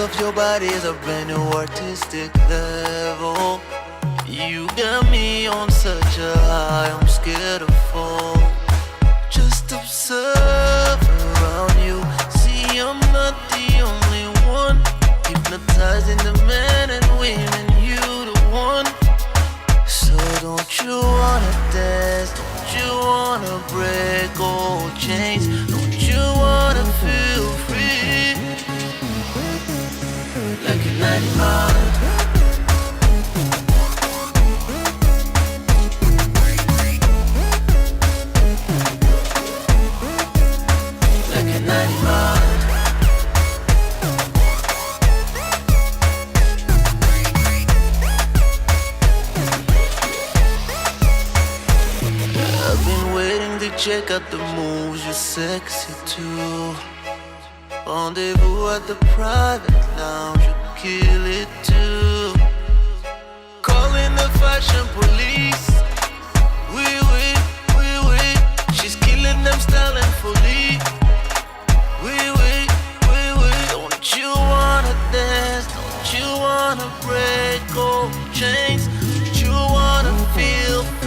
of your body is a brand new artistic level. You got me on such a high, I'm scared to fall. Just observe around you. See, I'm not the only one. Hypnotizing the men and women, you the one. So don't you wanna dance? Don't you wanna break old chains? Don't you wanna feel free? Like an animal. Check out the moves, you're sexy too. Rendezvous at the private lounge, you kill it too. Calling the fashion police. Oui, she's killing them styling fully. Oui. Don't you wanna dance? Don't you wanna break old chains? Don't you wanna feel free?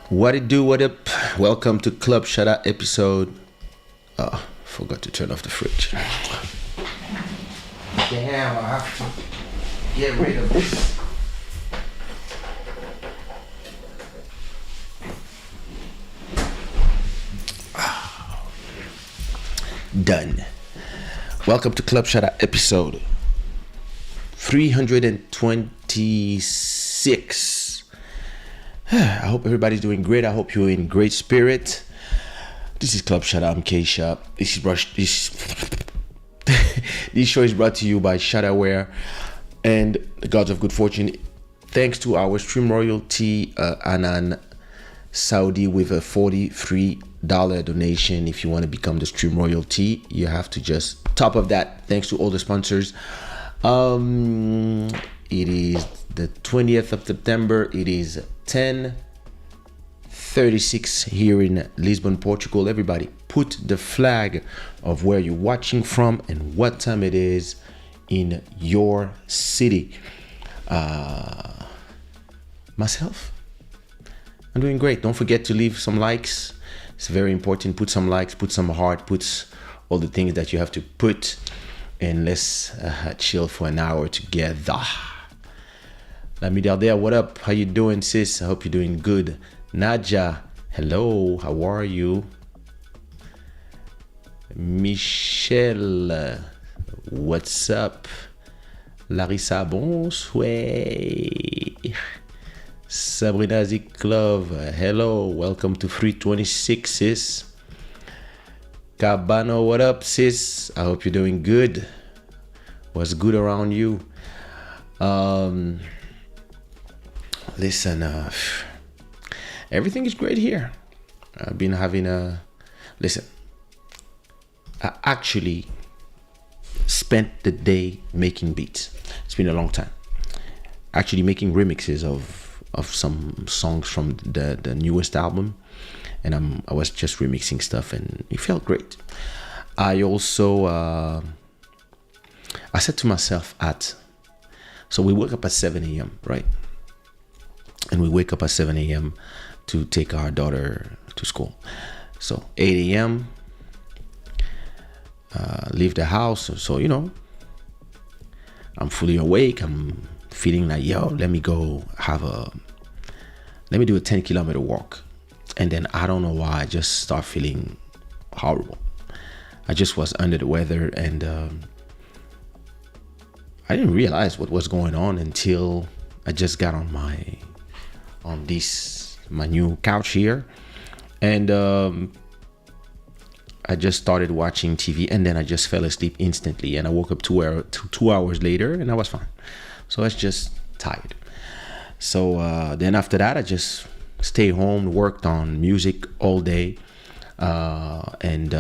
What it do, what up? Welcome to Club Shada episode. Oh, forgot to turn off the fridge. Damn, I have to get rid of this. Done. Welcome to Club Shada episode 326. I hope everybody's doing great. I hope you're in great spirit. This is Club Shada. I'm Kaysha. This show is brought to you by Shadaware and the Gods of Good Fortune. Thanks to our stream royalty, Anan Saudi, with a $43 donation. If you want to become the stream royalty, you have to just top of that. Thanks to all the sponsors. It is the 20th of September. It is 10:30 36 here in Lisbon, Portugal. Everybody, put the flag of where you're watching from and what time it is in your city. Myself, I'm doing great. Don't forget to leave some likes. It's very important. Put some likes, put some heart, put all the things that you have to put, and let's chill for an hour together. La Milliardaire, what up? How you doing, sis? I hope you're doing good. Nadia, hello. How are you? Michelle, what's up? Larissa, bonsoir. Sabrina Ziklov, hello. Welcome to 326, sis. Cabano, what up, sis? I hope you're doing good. What's good around you? Listen, everything is great here. I've been having listen, I actually spent the day making beats. It's been a long time. Actually making remixes of some songs from the newest album. And I was just remixing stuff and it felt great. I also, I said to myself so we woke up at 7 a.m., right? And we wake up at 7 a.m. to take our daughter to school. So 8 a.m., leave the house. So, I'm fully awake. I'm feeling like, let me do a 10-kilometer walk. And then I don't know why I just start feeling horrible. I just was under the weather and I didn't realize what was going on until I just got on my new couch here, and I just started watching TV, and then I just fell asleep instantly, and I woke up 2 hours later, and I was fine. So I was just tired. So then after that, I just stayed home, worked on music all day, and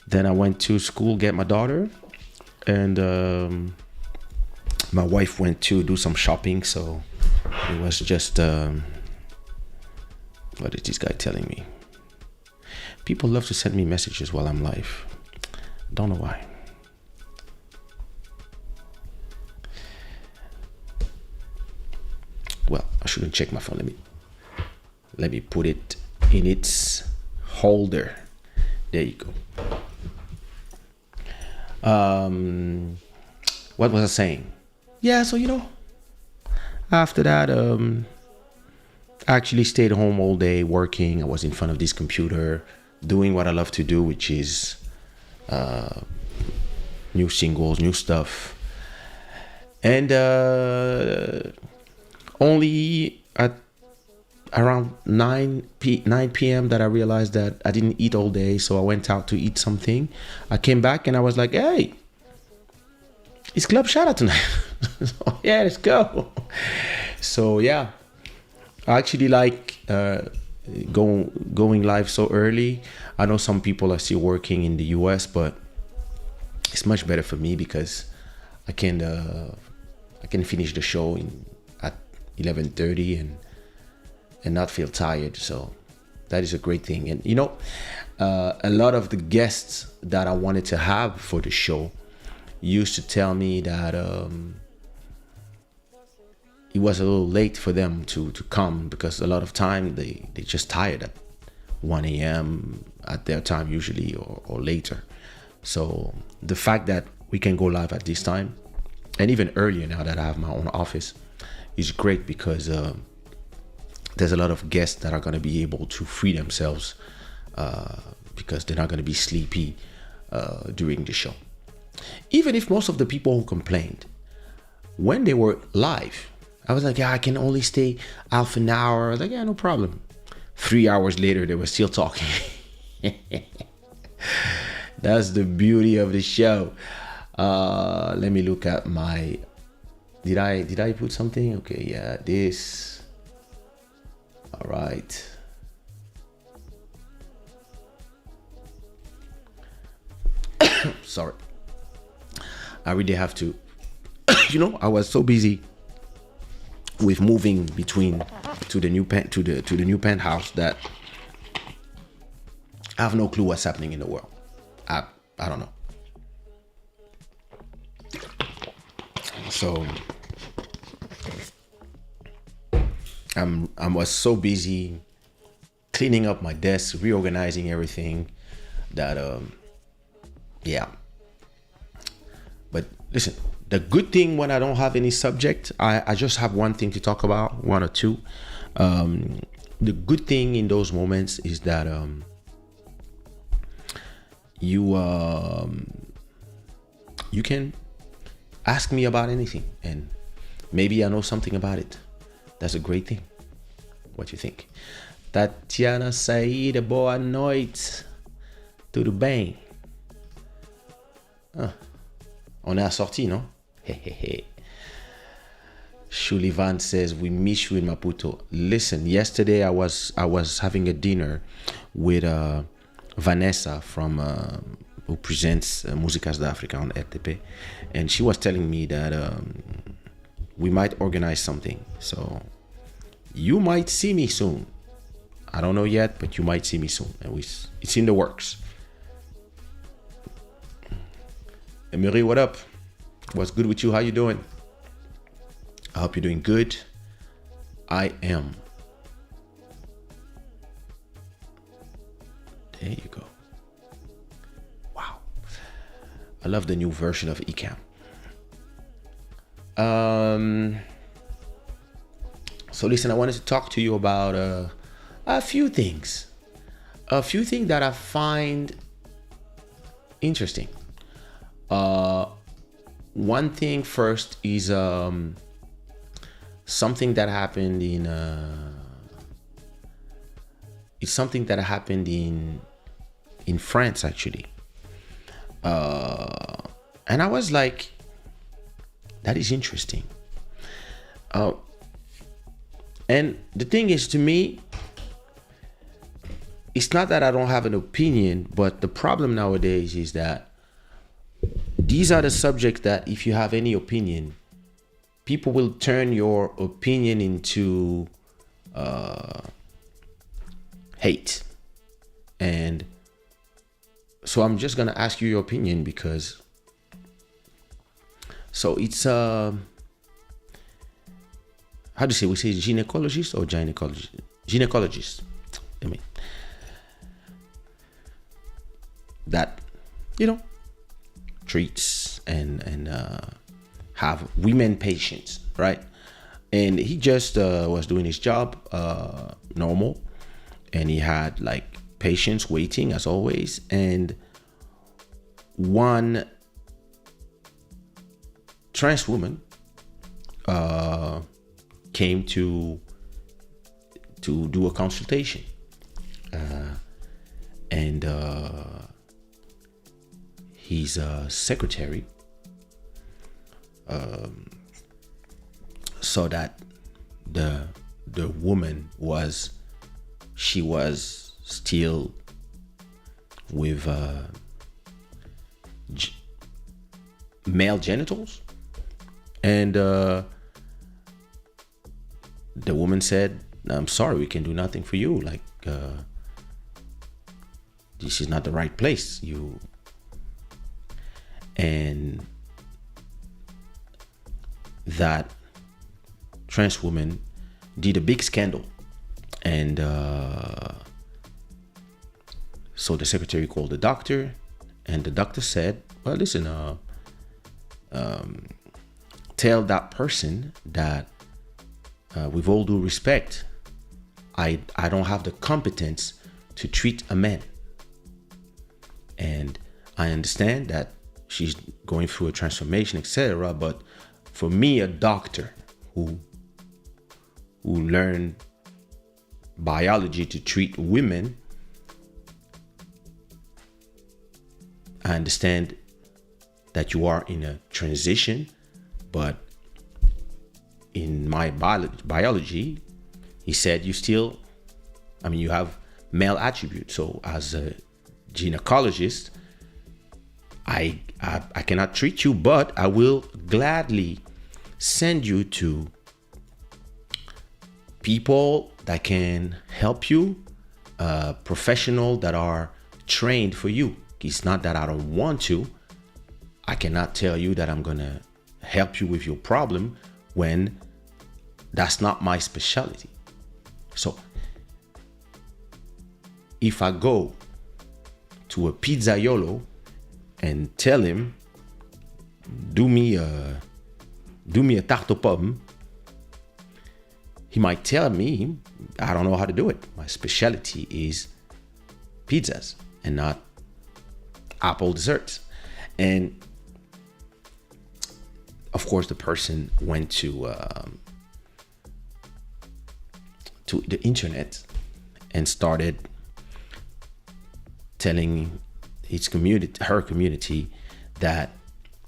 then I went to school, get my daughter, and my wife went to do some shopping, so it was just what is this guy telling me? People love to send me messages while I'm live. Don't know why. Well, I shouldn't check my phone. Let me put it in its holder. There you go. What was I saying? Yeah, so after that, I actually stayed home all day working. I was in front of this computer doing what I love to do, which is new singles, new stuff. And only at around 9 p.m. that I realized that I didn't eat all day, so I went out to eat something. I came back and I was like, hey, it's Club Shada tonight. So, yeah, let's go. So yeah, I actually like going live so early. I know some people are still working in the US, but it's much better for me because I can finish the show at 11:30 and not feel tired. So that is a great thing. And a lot of the guests that I wanted to have for the show used to tell me that it was a little late for them to come because a lot of time they just tired at 1 a.m. at their time usually or later. So the fact that we can go live at this time and even earlier now that I have my own office is great because there's a lot of guests that are going to be able to free themselves because they're not going to be sleepy during the show. Even if most of the people who complained, when they were live, I was like, I can only stay half an hour. I was like, yeah, no problem. 3 hours later, they were still talking. That's the beauty of the show. Let me look at my... Did I put something? Okay, yeah, this. All right. Sorry. I really have to, I was so busy with moving between to the new penthouse that I have no clue what's happening in the world. I don't know. So I was so busy cleaning up my desk, reorganizing everything that yeah. But listen, the good thing when I don't have any subject, I just have one thing to talk about, one or two. The good thing in those moments is that you can ask me about anything, and maybe I know something about it. That's a great thing. What you think? Tatiana Saída, boa noite. Tudo bem? On est assorti, non? Shulivan says, we miss you in Maputo. Listen, yesterday I was having a dinner with Vanessa from who presents Músicas da África on RTP, and she was telling me that we might organize something. So you might see me soon. I don't know yet, but you might see me soon. And it's in the works. Emery, what up? What's good with you? How you doing? I hope you're doing good. I am. There you go. Wow. I love the new version of Ecamm. So listen, I wanted to talk to you about a few things. A few things that I find interesting. One thing first is something that happened in it's something that happened in France actually, and I was like, that is interesting. And the thing is, to me, it's not that I don't have an opinion, but the problem nowadays is that these are the subjects that if you have any opinion, people will turn your opinion into hate. And so I'm just gonna ask you your opinion, because so it's how do you say, we say gynecologist or gynecologist? Gynecologist. I mean, that, you know, treats and have women patients, right? And he just was doing his job normal, and he had like patients waiting as always, and one trans woman came to do a consultation, and his secretary saw that the woman was still with male genitals, and the woman said, I'm sorry, we can do nothing for you, like this is not the right place. And that trans woman did a big scandal, and so the secretary called the doctor, and the doctor said, well, listen, tell that person that with all due respect, I don't have the competence to treat a man, and I understand that she's going through a transformation, etc. But for me, a doctor who learned biology to treat women, I understand that you are in a transition, but in my biology, he said, you have male attributes. So as a gynecologist, I cannot treat you, but I will gladly send you to people that can help you, professional that are trained for you. It's not that I don't want to. I cannot tell you that I'm gonna help you with your problem when that's not my specialty. So if I go to a pizzaiolo and tell him, do me a tarte aux pommes, he might tell me, I don't know how to do it. My specialty is pizzas and not apple desserts. And of course, the person went to the internet and started telling her community that,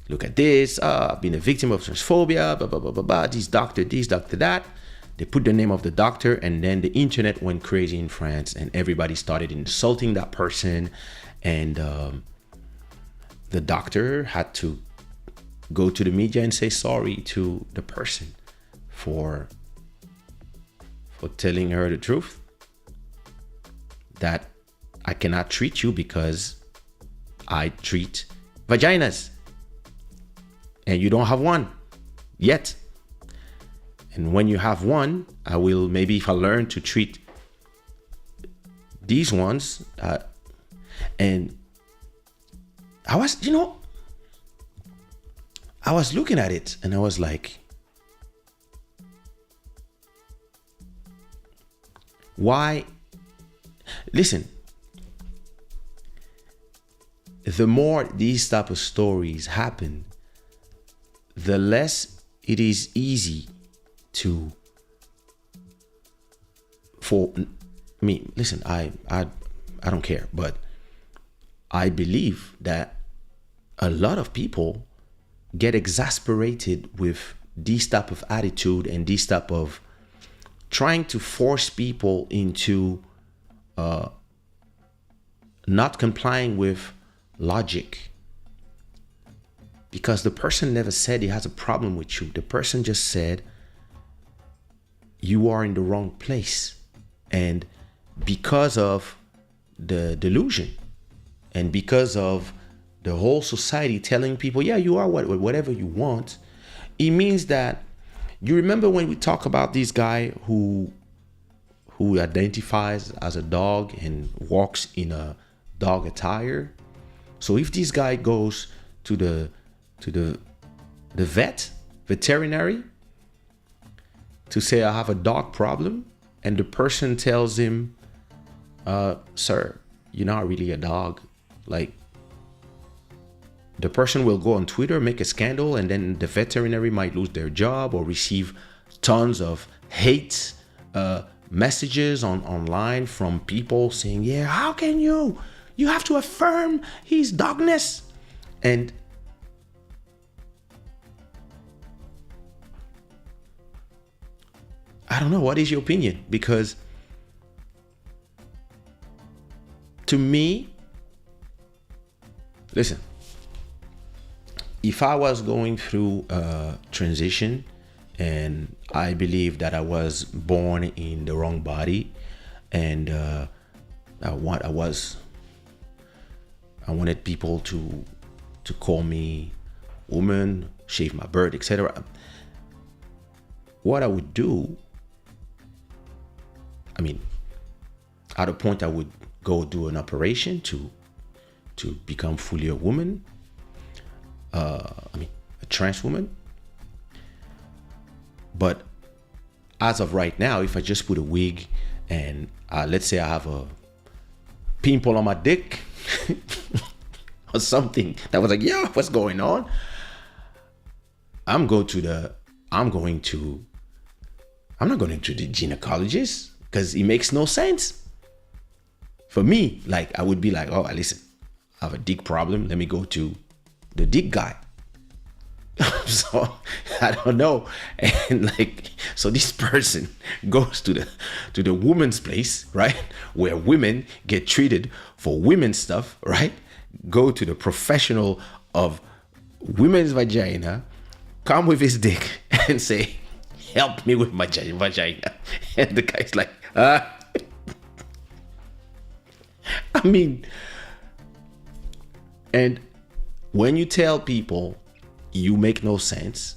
look at this, I've been a victim of transphobia, blah, blah, blah, blah, blah, this doctor, that. They put the name of the doctor, and then the internet went crazy in France, and everybody started insulting that person. And the doctor had to go to the media and say sorry to the person for telling her the truth, that I cannot treat you because I treat vaginas and you don't have one yet. And when you have one, I will, maybe if I learn to treat these ones. And I was, I was looking at it and I was like, why? Listen, the more these type of stories happen, the less it is easy for me. Listen, I don't care, but I believe that a lot of people get exasperated with this type of attitude and this type of trying to force people into not complying with logic, because the person never said he has a problem with you. The person just said you are in the wrong place. And because of the delusion and because of the whole society telling people, yeah, you are whatever you want, it means that, you remember when we talk about this guy who identifies as a dog and walks in a dog attire? So if this guy goes to the veterinary to say, I have a dog problem, and the person tells him, sir, you're not really a dog. Like, the person will go on Twitter, make a scandal, and then the veterinary might lose their job or receive tons of hate messages online from people saying, yeah, how can you have to affirm his dogness. And I don't know, what is your opinion? Because to me, listen, if I was going through a transition and I believe that I was born in the wrong body, and I wanted people to call me woman, shave my beard, etc. What I would do, at a point I would go do an operation to become fully a woman, a trans woman. But as of right now, if I just put a wig and let's say I have a pimple on my dick or something that was like, yeah, what's going on? I'm not going to the gynecologist, because it makes no sense for me. Like, I would be like, oh, listen, I have a dick problem, let me go to the dick guy. So I don't know. And so this person goes to the woman's place, right, where women get treated for women's stuff, right? Go to the professional of women's vagina, come with his dick and say, help me with my vagina. And the guy's like, I mean, and when you tell people you make no sense,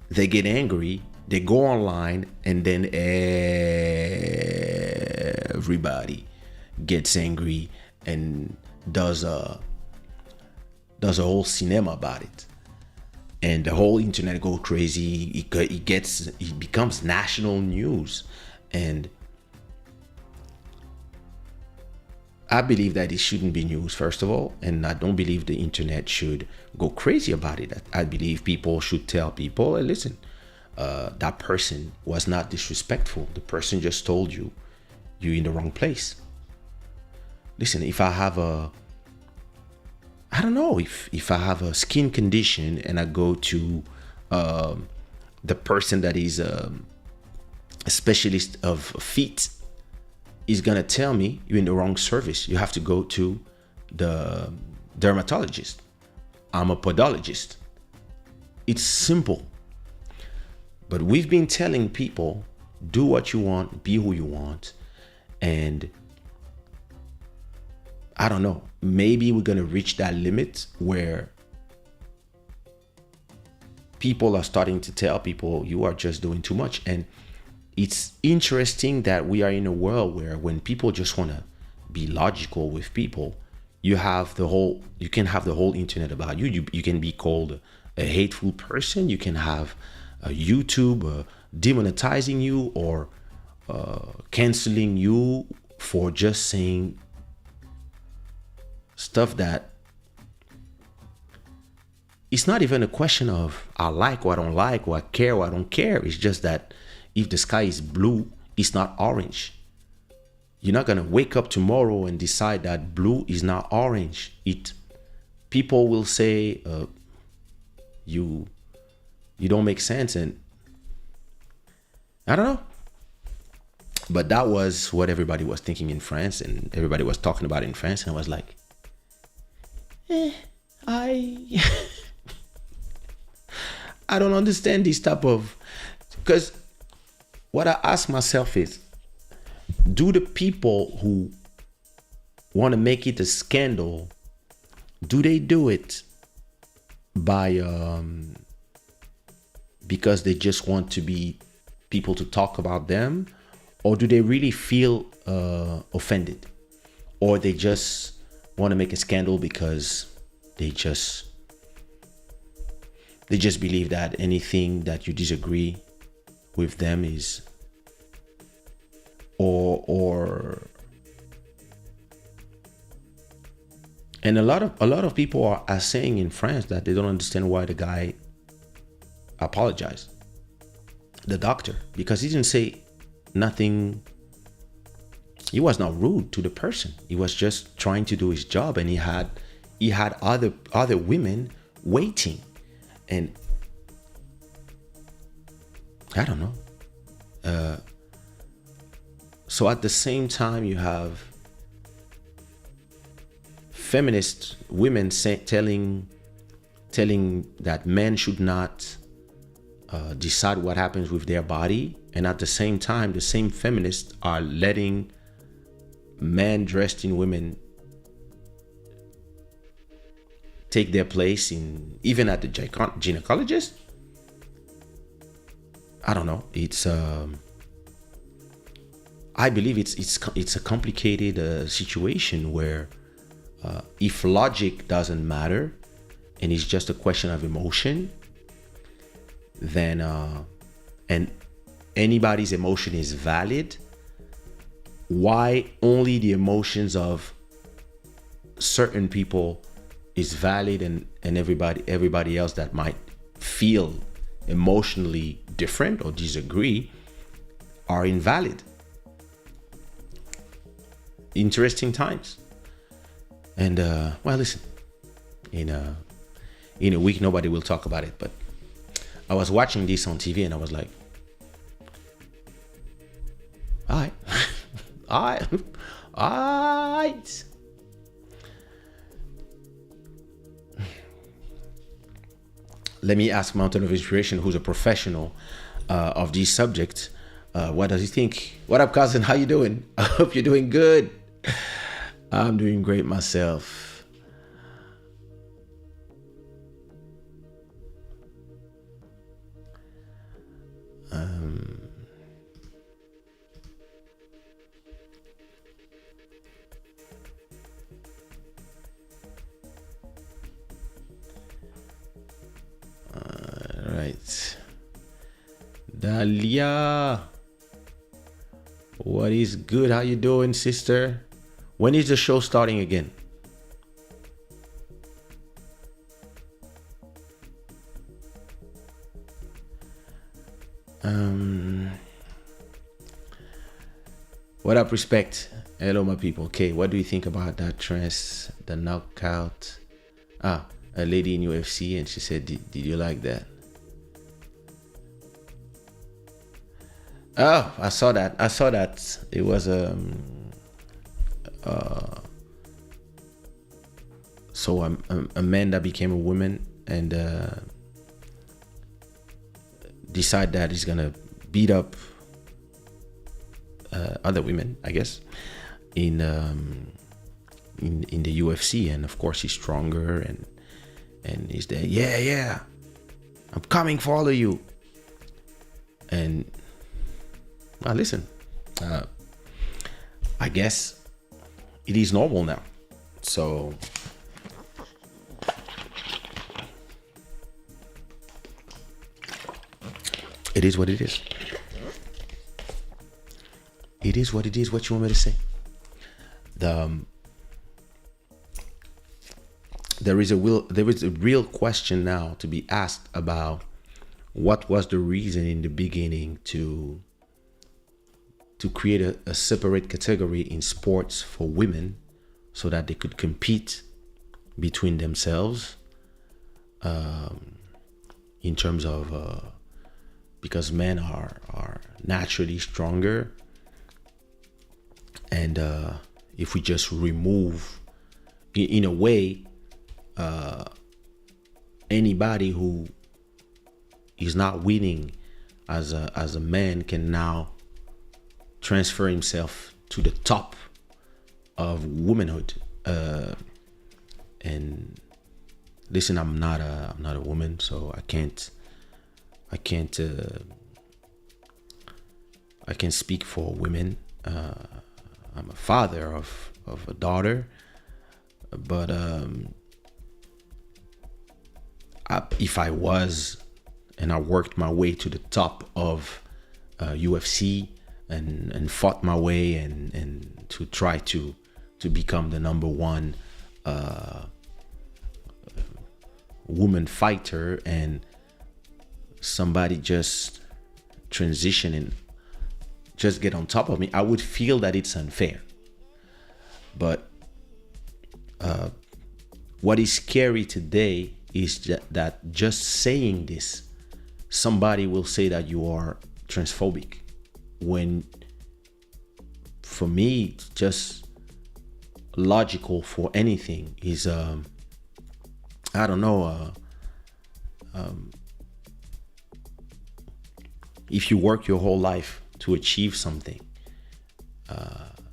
they get angry, they go online, and then everybody gets angry and does a whole cinema about it, and the whole internet go crazy. It becomes national news, and I believe that it shouldn't be news, first of all, and I don't believe the internet should go crazy about it. I believe people should tell people, hey, listen, that person was not disrespectful. The person just told you you're in the wrong place. Listen, if I have if I have a skin condition and I go to the person that is a specialist of feet, is gonna tell me you're in the wrong service. You have to go to the dermatologist. I'm a podologist. It's simple. But we've been telling people, do what you want, be who you want. And I don't know, maybe we're gonna reach that limit where people are starting to tell people you are just doing too much. And it's interesting that we are in a world where when people just want to be logical with people, you can have the whole internet about you. You can be called a hateful person. You can have YouTube demonetizing you or canceling you for just saying stuff that it's not even a question of I like or I don't like, or I care or I don't care. It's just that if the sky is blue, it's not orange. You're not gonna wake up tomorrow and decide that blue is not orange. People will say you don't make sense, and I don't know. But that was what everybody was thinking in France, and everybody was talking about in France, and I was like, I don't understand this type of, because what I ask myself is, do the people who want to make it a scandal, do they do it by because they just want to be people to talk about them, or do they really feel offended, or they just want to make a scandal because they just believe that anything that you disagree with them is or and a lot of people are saying in France that they don't understand why the guy apologized, the doctor, because he didn't say nothing. He was not rude to the person. He was just trying to do his job, and he had other women waiting. And I don't know. So at the same time, you have feminist women telling that men should not decide what happens with their body, and at the same time, the same feminists are letting men dressed in women take their place even at the gynecologist. I don't know. It's I believe it's a complicated situation where if logic doesn't matter and it's just a question of emotion, then and anybody's emotion is valid, why only the emotions of certain people is valid and everybody else that might feel emotionally different or disagree are invalid? Interesting times. And well, listen, in a week nobody will talk about it, but I was watching this on TV and I was like, all right. Let me ask Mountain of Inspiration, who's a professional of this subject. What does he think? What up, cousin? How you doing? I hope you're doing good. I'm doing great myself. Right. Dalia. What is good? How you doing, sister? When is the show starting again? What up, respect? Hello, my people. Okay, what do you think about that the knockout? A lady in UFC, and she said, did you like that? Oh, I saw that. It was so a man that became a woman and decide that he's gonna beat up other women, I guess, in the UFC, and of course he's stronger and he's there. Yeah, I'm coming for all of you. And listen, I guess it is normal now. So it is what it is. It is what it is. What you want me to say? There is a real question now to be asked about what was the reason in the beginning to create a separate category in sports for women so that they could compete between themselves in terms of because men are naturally stronger, and if we just remove in a way anybody who is not winning as a man can now transfer himself to the top of womanhood. And listen, I'm not a woman, so I can't speak for women. I'm a father of a daughter, but if I was, and I worked my way to the top of UFC and fought my way and to try to become the number one woman fighter, and somebody just transition and just get on top of me, I would feel that it's unfair. But what is scary today is that just saying this, somebody will say that you are transphobic, when for me it's just logical for anything is I don't know, if you work your whole life to achieve something,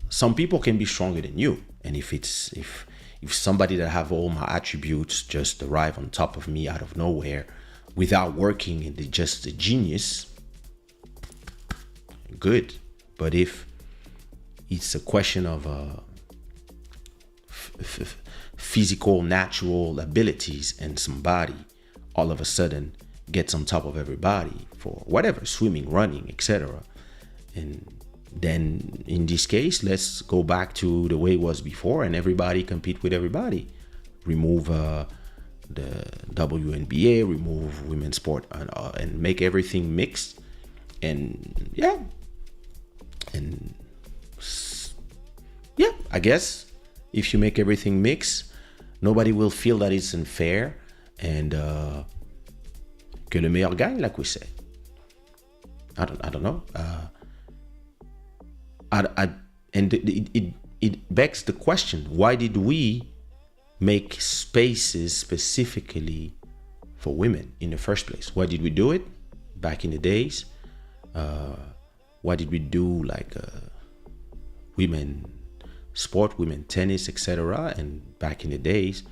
some people can be stronger than you, and if somebody that have all my attributes just arrive on top of me out of nowhere without working and they're just a genius, good. But if it's a question of physical, natural abilities, and somebody all of a sudden gets on top of everybody for whatever, swimming, running, etc., and then in this case, let's go back to the way it was before, and everybody compete with everybody. Remove the WNBA, remove women's sport, and make everything mixed. And yeah, I guess if you make everything mixed, nobody will feel that it's unfair, and que le meilleur gagne, like we say. I don't know. And it begs the question: why did we make spaces specifically for women in the first place? Why did we do it back in the days? What did we do, like women sport, women tennis, etc. And back in the days,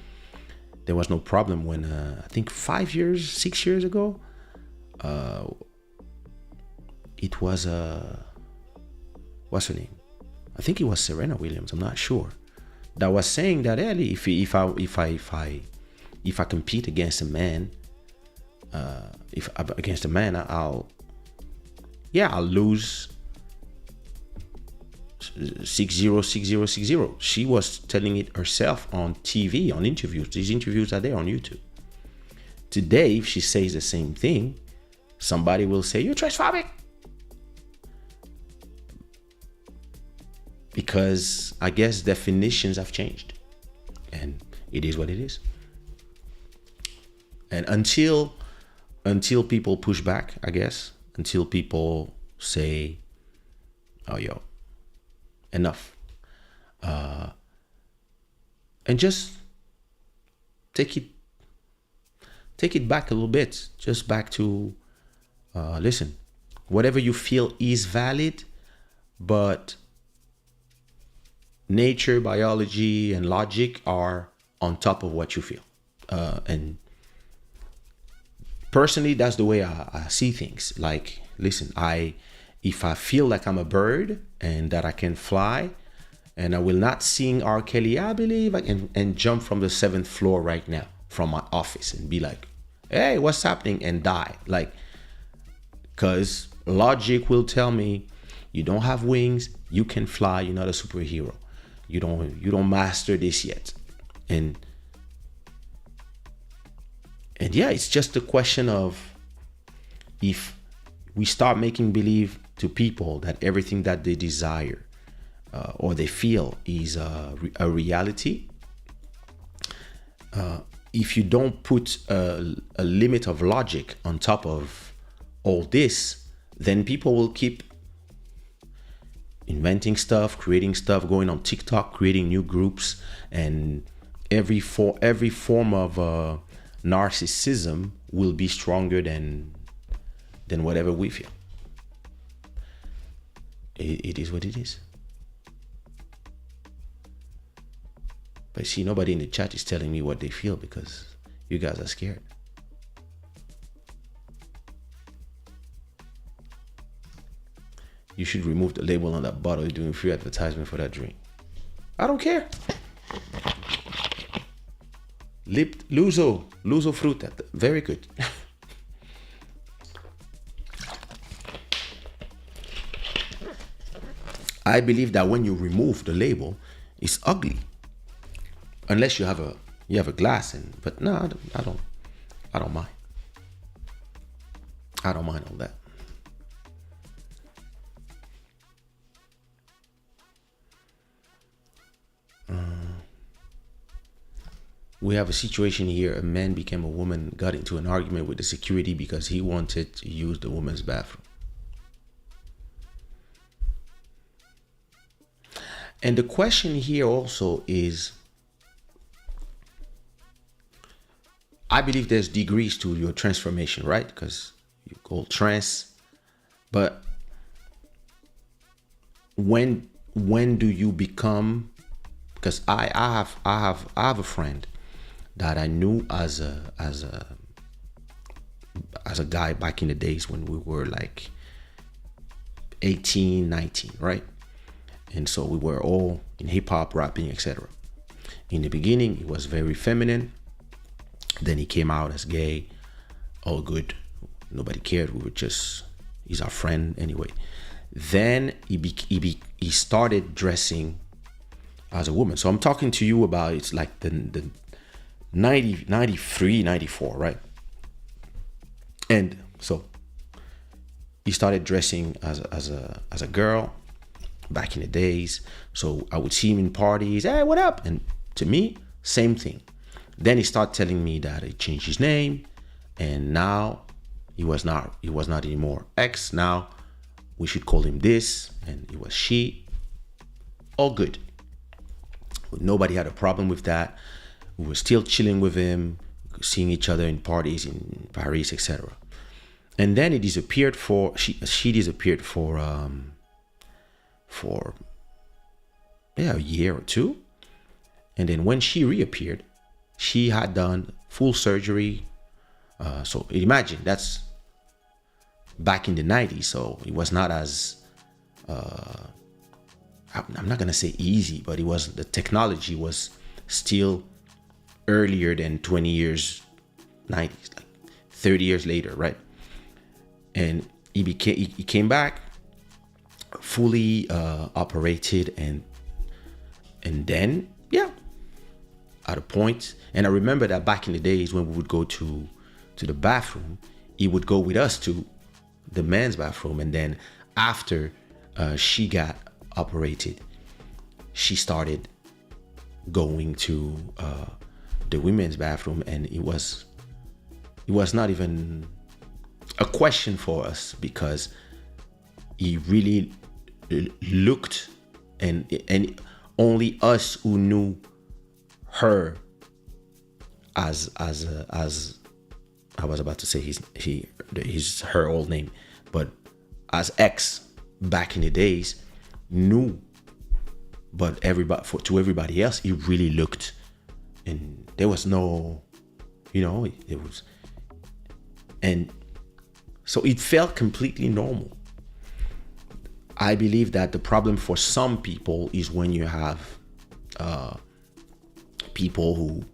there was no problem when I think 6 years ago, it was what's her name? I think it was Serena Williams. I'm not sure. That was saying that early, if I compete against a man, I'll lose 6-0, 6-0, 6-0. She was telling it herself on TV, on interviews. These interviews are there on YouTube. Today, if she says the same thing, somebody will say, you're transphobic. Because I guess definitions have changed. And it is what it is. And until people push back, I guess, until people say, oh, yo, enough. And just take it back a little bit. Just back to, listen, whatever you feel is valid, but nature, biology, and logic are on top of what you feel. And personally, that's the way I see things. Like, listen, if I feel like I'm a bird and that I can fly, and I will not sing R. Kelly, I believe I can, and jump from the 7th floor right now from my office and be like, hey, what's happening? And die. Like, because logic will tell me you don't have wings, you can fly, you're not a superhero. You don't master this yet. And yeah, it's just a question of if we start making believe to people that everything that they desire or they feel is a reality. If you don't put a limit of logic on top of all this, then people will keep inventing stuff, creating stuff, going on TikTok, creating new groups, and every form of narcissism will be stronger than whatever we feel. It is what it is. But see, nobody in the chat is telling me what they feel because you guys are scared. You should remove the label on that bottle. You're doing free advertisement for that drink. I don't care. Luso fruta. Very good. I believe that when you remove the label, it's ugly. Unless you have a glass in. But no, I don't mind. I don't mind all that. We have a situation here. A man became a woman, got into an argument with the security because he wanted to use the woman's bathroom. And the question here also is, I believe there's degrees to your transformation, right? Because you go trans, but when do you become? Because I have a friend that I knew as a guy back in the days when we were like 18, 19, right? And so we were all in hip hop, rapping, etc. In the beginning, he was very feminine. Then he came out as gay. All good. Nobody cared. We were just, he's our friend anyway. Then he started dressing as a woman. So I'm talking to you about, it's like the 93, 94, right? And so he started dressing as a girl back in the days. So I would see him in parties. Hey, what up? And to me, same thing. Then he started telling me that he changed his name, and now he was not anymore X. Now we should call him this, and it was she. All good. Nobody had a problem with that. We were still chilling with him, seeing each other in parties in Paris, etc. And then it disappeared for she disappeared for a year or two. And then when she reappeared, she had done full surgery. So imagine, that's back in the 90s. So it was not as, I'm not going to say easy, but the technology was still earlier than 20 years, 90s, like 30 years later, right? And he came back fully operated, and then at a point, and I remember that back in the days when we would go to the bathroom, he would go with us to the men's bathroom, and then after she got operated, she started going to the women's bathroom, and it was not even a question for us, because he really looked, and only us who knew her as I was about to say her old name, but as X back in the days knew. But to everybody else, he really looked, and there was no, it was, and so it felt completely normal. I believe that the problem for some people is when you have people who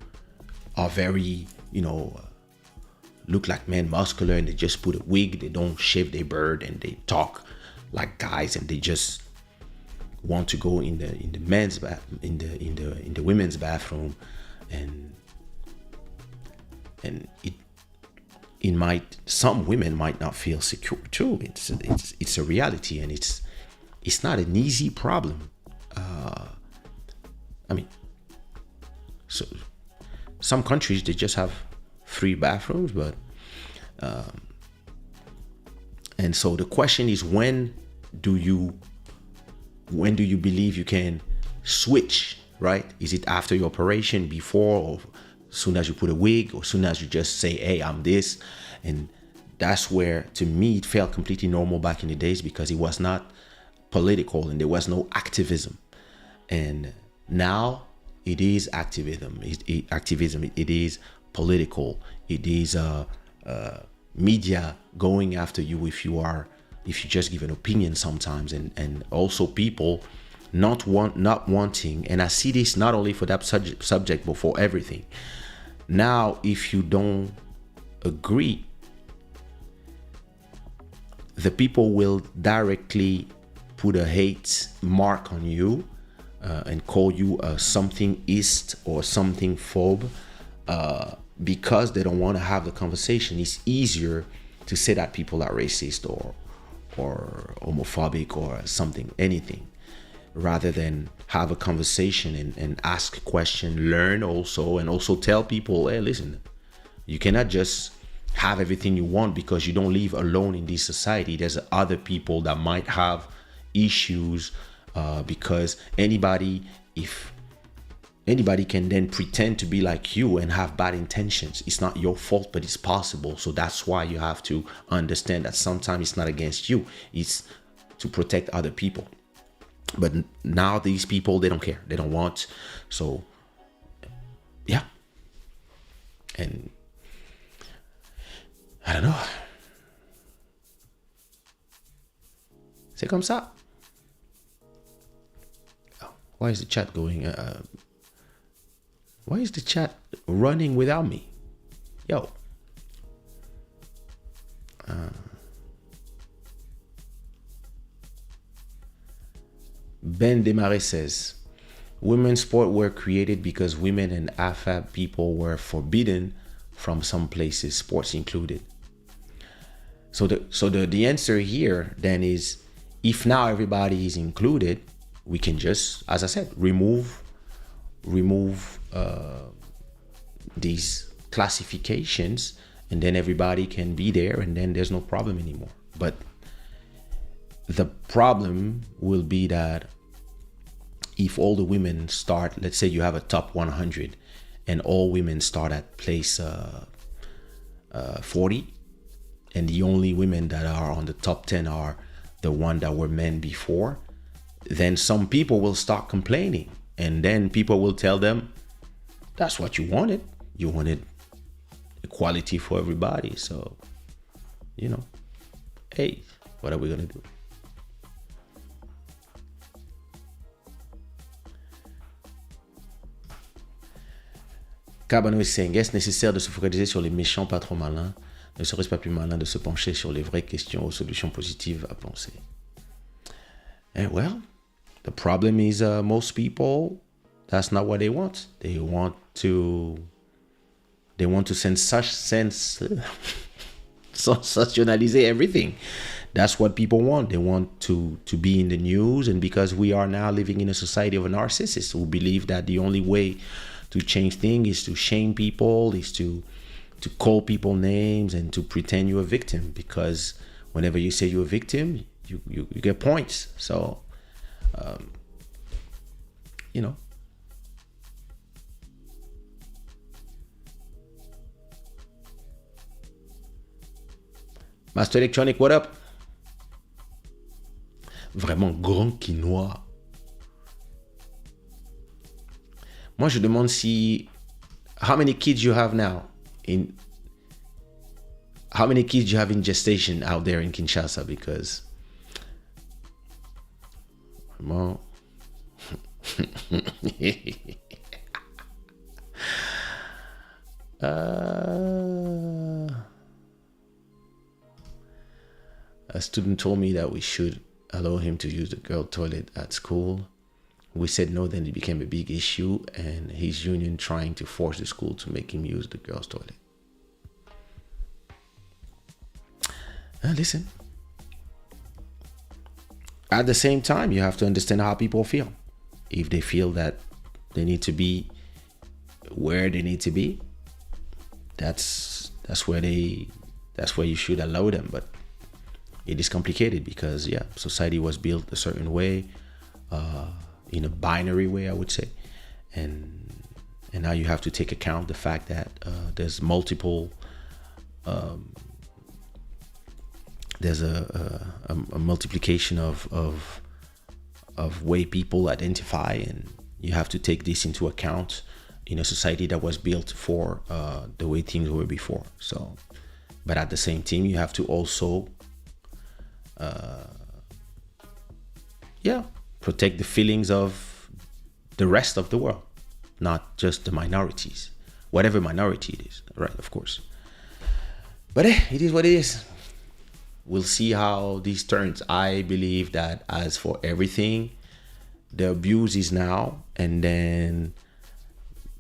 are very, look like men, muscular, and they just put a wig, they don't shave their beard, and they talk like guys, and they just want to go in the men's in the women's bathroom, and some women might not feel secure too. It's a reality, and it's not an easy problem. So some countries, they just have 3 bathrooms, but and so the question is, when do you believe you can switch, right? Is it after your operation, before, or soon as you put a wig, or soon as you just say, hey, I'm this? And that's where, to me, it felt completely normal back in the days, because it was not political and there was no activism. And now it is activism. It is political. It is media going after you if you just give an opinion sometimes, and also people not wanting. And I see this not only for that subject, but for everything. Now, if you don't agree, the people will directly put a hate mark on you, and call you something east or something phobe, because they don't want to have the conversation. It's easier to say that people are racist or homophobic or something, anything, rather than have a conversation and ask a question, learn also, and also tell people, hey, listen, you cannot just have everything you want because you don't live alone in this society. There's other people that might have issues, because anybody can then pretend to be like you and have bad intentions. It's not your fault, but it's possible. So that's why you have to understand that sometimes it's not against you, it's to protect other people. But now these people, they don't care, they don't want. So yeah, and I don't know, c'est comme ça. Why is the chat going? Why is the chat running without me? Yo. Ben Desmarais says, women's sport were created because women and AFAB people were forbidden from some places, sports included. So the answer here then is, if now everybody is included, we can just, as I said, remove these classifications, and then everybody can be there, and then there's no problem anymore. But the problem will be that if all the women start, let's say you have a top 100 and all women start at place 40, and the only women that are on the top 10 are the one that were men before, then some people will start complaining. And then people will tell them, that's what you wanted. You wanted equality for everybody. So, hey, what are we going to do? Cabano is saying, est-ce nécessaire de se focaliser sur les méchants pas trop malins? Ne serait-ce pas plus malin de se pencher sur les vraies questions aux solutions positives à penser? And well, the problem is most people, that's not what they want. They want to sensationalize everything. That's what people want. They want to be in the news. And because we are now living in a society of narcissists who believe that the only way to change things is to shame people, is to call people names and to pretend you're a victim. Because whenever you say you're a victim, you get points. So, Master Electronic, what up? Vraiment grand quinoa. Moi, je demande si... How many kids you have now? How many kids you have in gestation out there in Kinshasa? Because... Vraiment... A student told me that we should allow him to use the girl toilet at school. We said no, then it became a big issue, and his union trying to force the school to make him use the girl's toilet. Listen, at the same time, you have to understand how people feel. If they feel that they need to be where they need to be, that's where you should allow them. But it is complicated because society was built a certain way, in a binary way, I would say, and now you have to take account the fact that there's multiple, there's a multiplication of way people identify, and you have to take this into account in a society that was built for the way things were before. So, but at the same time, you have to also protect the feelings of the rest of the world, not just the minorities, whatever minority it is, right? Of course. But it is what it is. We'll see how this turns. I believe that as for everything, the abuse is now, and then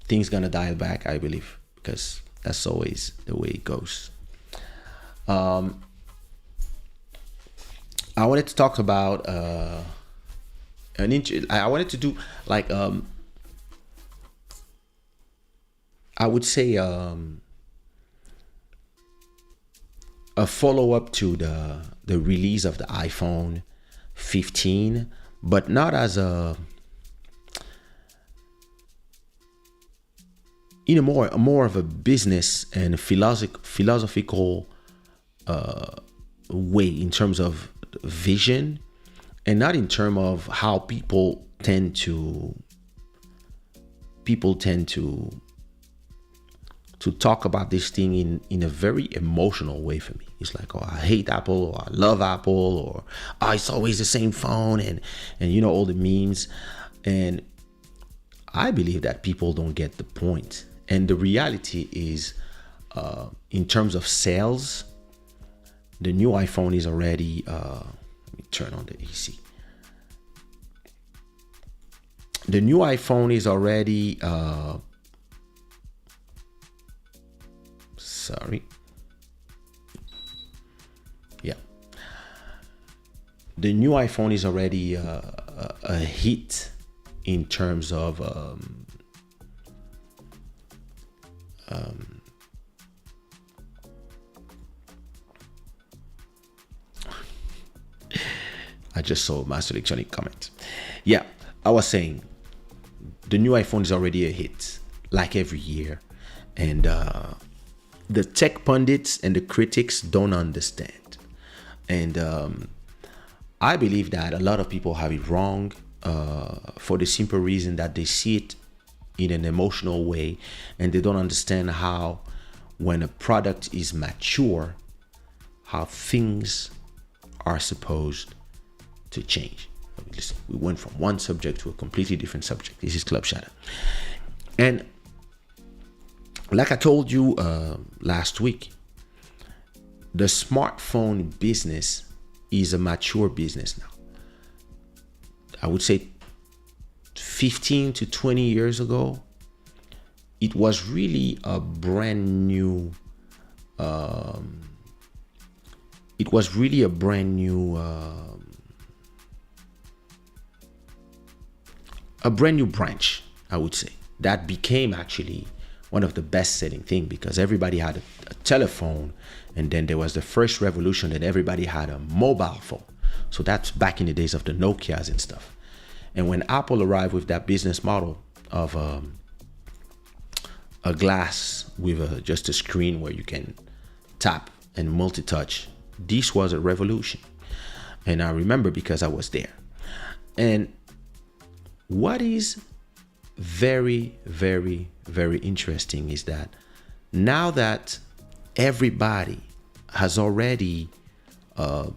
things gonna dial back, I believe, because that's always the way it goes. I wanted to talk about I wanted to do like I would say a follow-up to the release of the iPhone 15, but not as a more of a business and philosophical way, in terms of vision, and not in terms of how people tend to talk about this thing in a very emotional way. For me, it's like, oh, I hate Apple, or I love Apple, or oh, it's always the same phone, and all the memes. And I believe that people don't get the point. And the reality is, in terms of sales, the new iPhone is already let me turn on the AC. The new iPhone is already the new iPhone is already a hit in terms of I just saw Master Electronic comment. Yeah, I was saying the new iPhone is already a hit, like every year, and the tech pundits and the critics don't understand. And I believe that a lot of people have it wrong for the simple reason that they see it in an emotional way, and they don't understand how, when a product is mature, how things are supposed to change. Listen, we went from one subject to a completely different subject. This is Club Shada. And like I told you last week, the smartphone business is a mature business now. I would say 15 to 20 years ago, it was really a brand new branch, I would say, that became actually one of the best selling thing, because everybody had a telephone, and then there was the first revolution that everybody had a mobile phone. So that's back in the days of the Nokias and stuff. And when Apple arrived with that business model of a glass with just a screen where you can tap and multi-touch, this was a revolution. And I remember because I was there. And what is very, very, very interesting is that now that everybody has already bought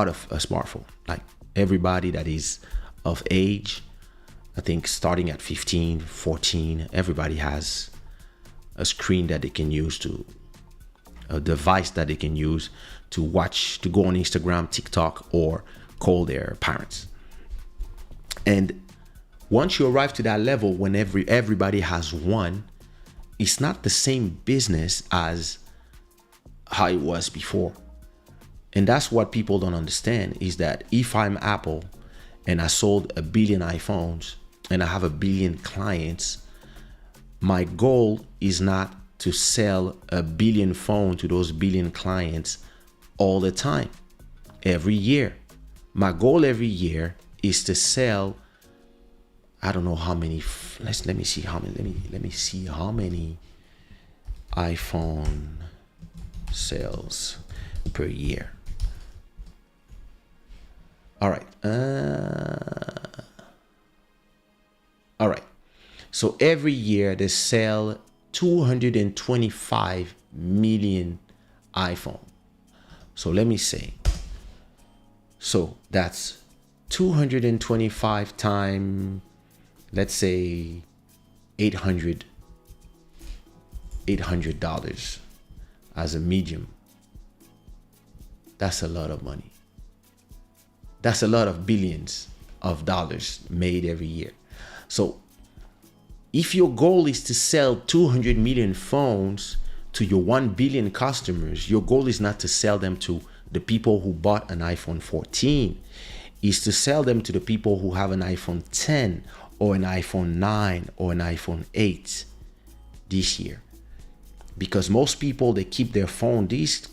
a smartphone, like everybody that is of age, I think starting at 15, 14, everybody has a screen that they can use to, a device that they can use to watch, to go on Instagram, TikTok, or call their parents. And once you arrive to that level, when everybody has one, it's not the same business as how it was before. And that's what people don't understand, is that if I'm Apple and I sold 1 billion iPhones and I have 1 billion clients, my goal is not to sell 1 billion phones to those 1 billion clients all the time, every year. My goal every year is to sell, I don't know how many, let me see how many iPhone sales per year. All right. So every year they sell 225 million iPhone. So let me say, so that's 225 times, let's say $800 as a medium. That's a lot of money. That's a lot of billions of dollars made every year. So if your goal is to sell 200 million phones to your 1 billion customers, your goal is not to sell them to the people who bought an iPhone 14, is to sell them to the people who have an iPhone 10 or an iPhone 9 or an iPhone 8 this year. Because most people, they keep their phone. These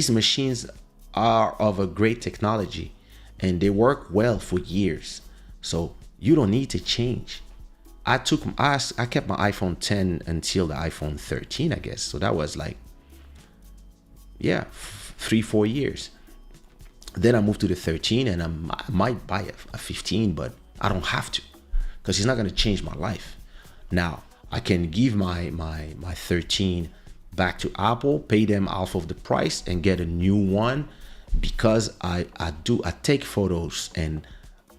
machines are of a great technology and they work well for years. So you don't need to change. I kept my iPhone 10 until the iPhone 13, I guess. So that was like, 3-4 years. Then I moved to the 13, and I might buy a 15, but I don't have to, because it's not going to change my life. Now I can give my 13 back to Apple, pay them half of the price, and get a new one, because I take photos, and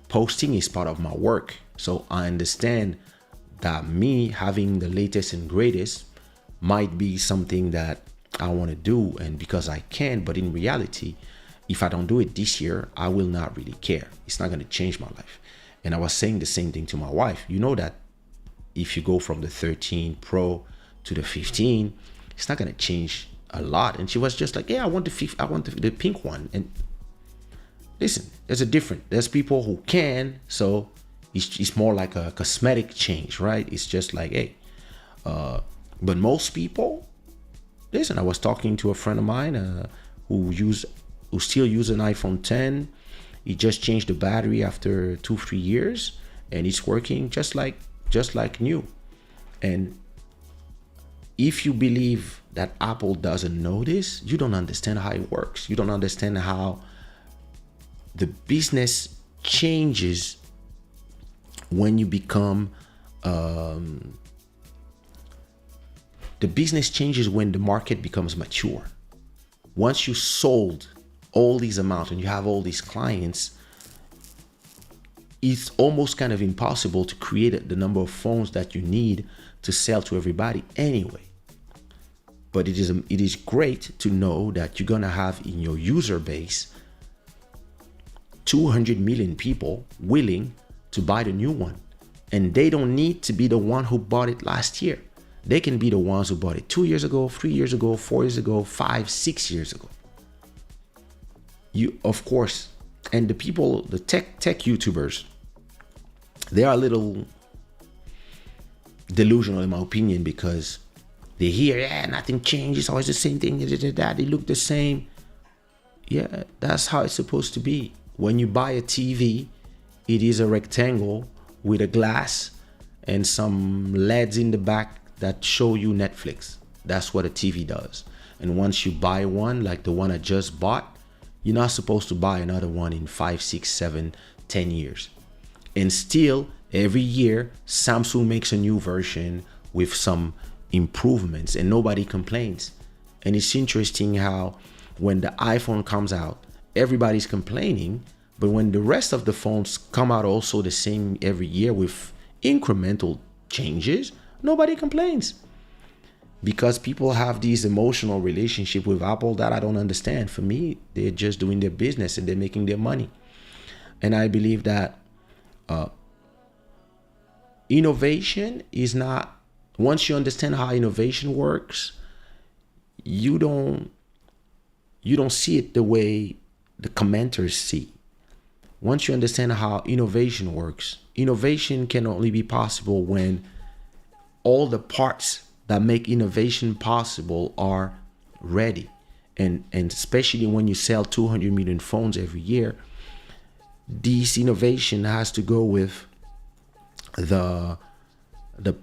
posting is part of my work. So I understand that me having the latest and greatest might be something that I want to do, and because I can, but in reality, if I don't do it this year, I will not really care. It's not going to change my life. And I was saying the same thing to my wife. You know that if you go from the 13 Pro to the 15, it's not going to change a lot. And she was just like, yeah, I want the pink one. And listen, there's people who can, so it's more like a cosmetic change, right? It's just like, hey, but most people, listen, I was talking to a friend of mine who still use an iPhone 10. He just changed the battery after 2-3 years, and it's working just like new. And if you believe that Apple doesn't know this, you don't understand how it works. You don't understand how the business changes when you become the business changes when the market becomes mature. Once you sold all these amounts and you have all these clients, it's almost kind of impossible to create the number of phones that you need to sell to everybody anyway. But it is great to know that you're gonna have in your user base 200 million people willing to buy the new one. And they don't need to be the one who bought it last year. They can be the ones who bought it 2 years ago, 3 years ago, 4 years ago, 5, 6 years ago. You, of course, and the people, the tech YouTubers, they are a little delusional in my opinion, because they hear, yeah, nothing changes, always the same thing, they look the same. Yeah, that's how it's supposed to be. When you buy a TV, it is a rectangle with a glass and some LEDs in the back that show you Netflix. That's what a TV does. And once you buy one, like the one I just bought, you're not supposed to buy another one in 5, 6, 7, 10 years. And still, every year, Samsung makes a new version with some improvements and nobody complains. And it's interesting how when the iPhone comes out, everybody's complaining, but when the rest of the phones come out also the same every year with incremental changes, nobody complains. Because people have these emotional relationship with Apple that I don't understand. For me, they're just doing their business and they're making their money. And I believe that innovation is not, once you understand how innovation works, you don't see it the way the commenters see. Once you understand how innovation works, innovation can only be possible when all the parts that make innovation possible are ready. And especially when you sell 200 million phones every year, this innovation has to go with the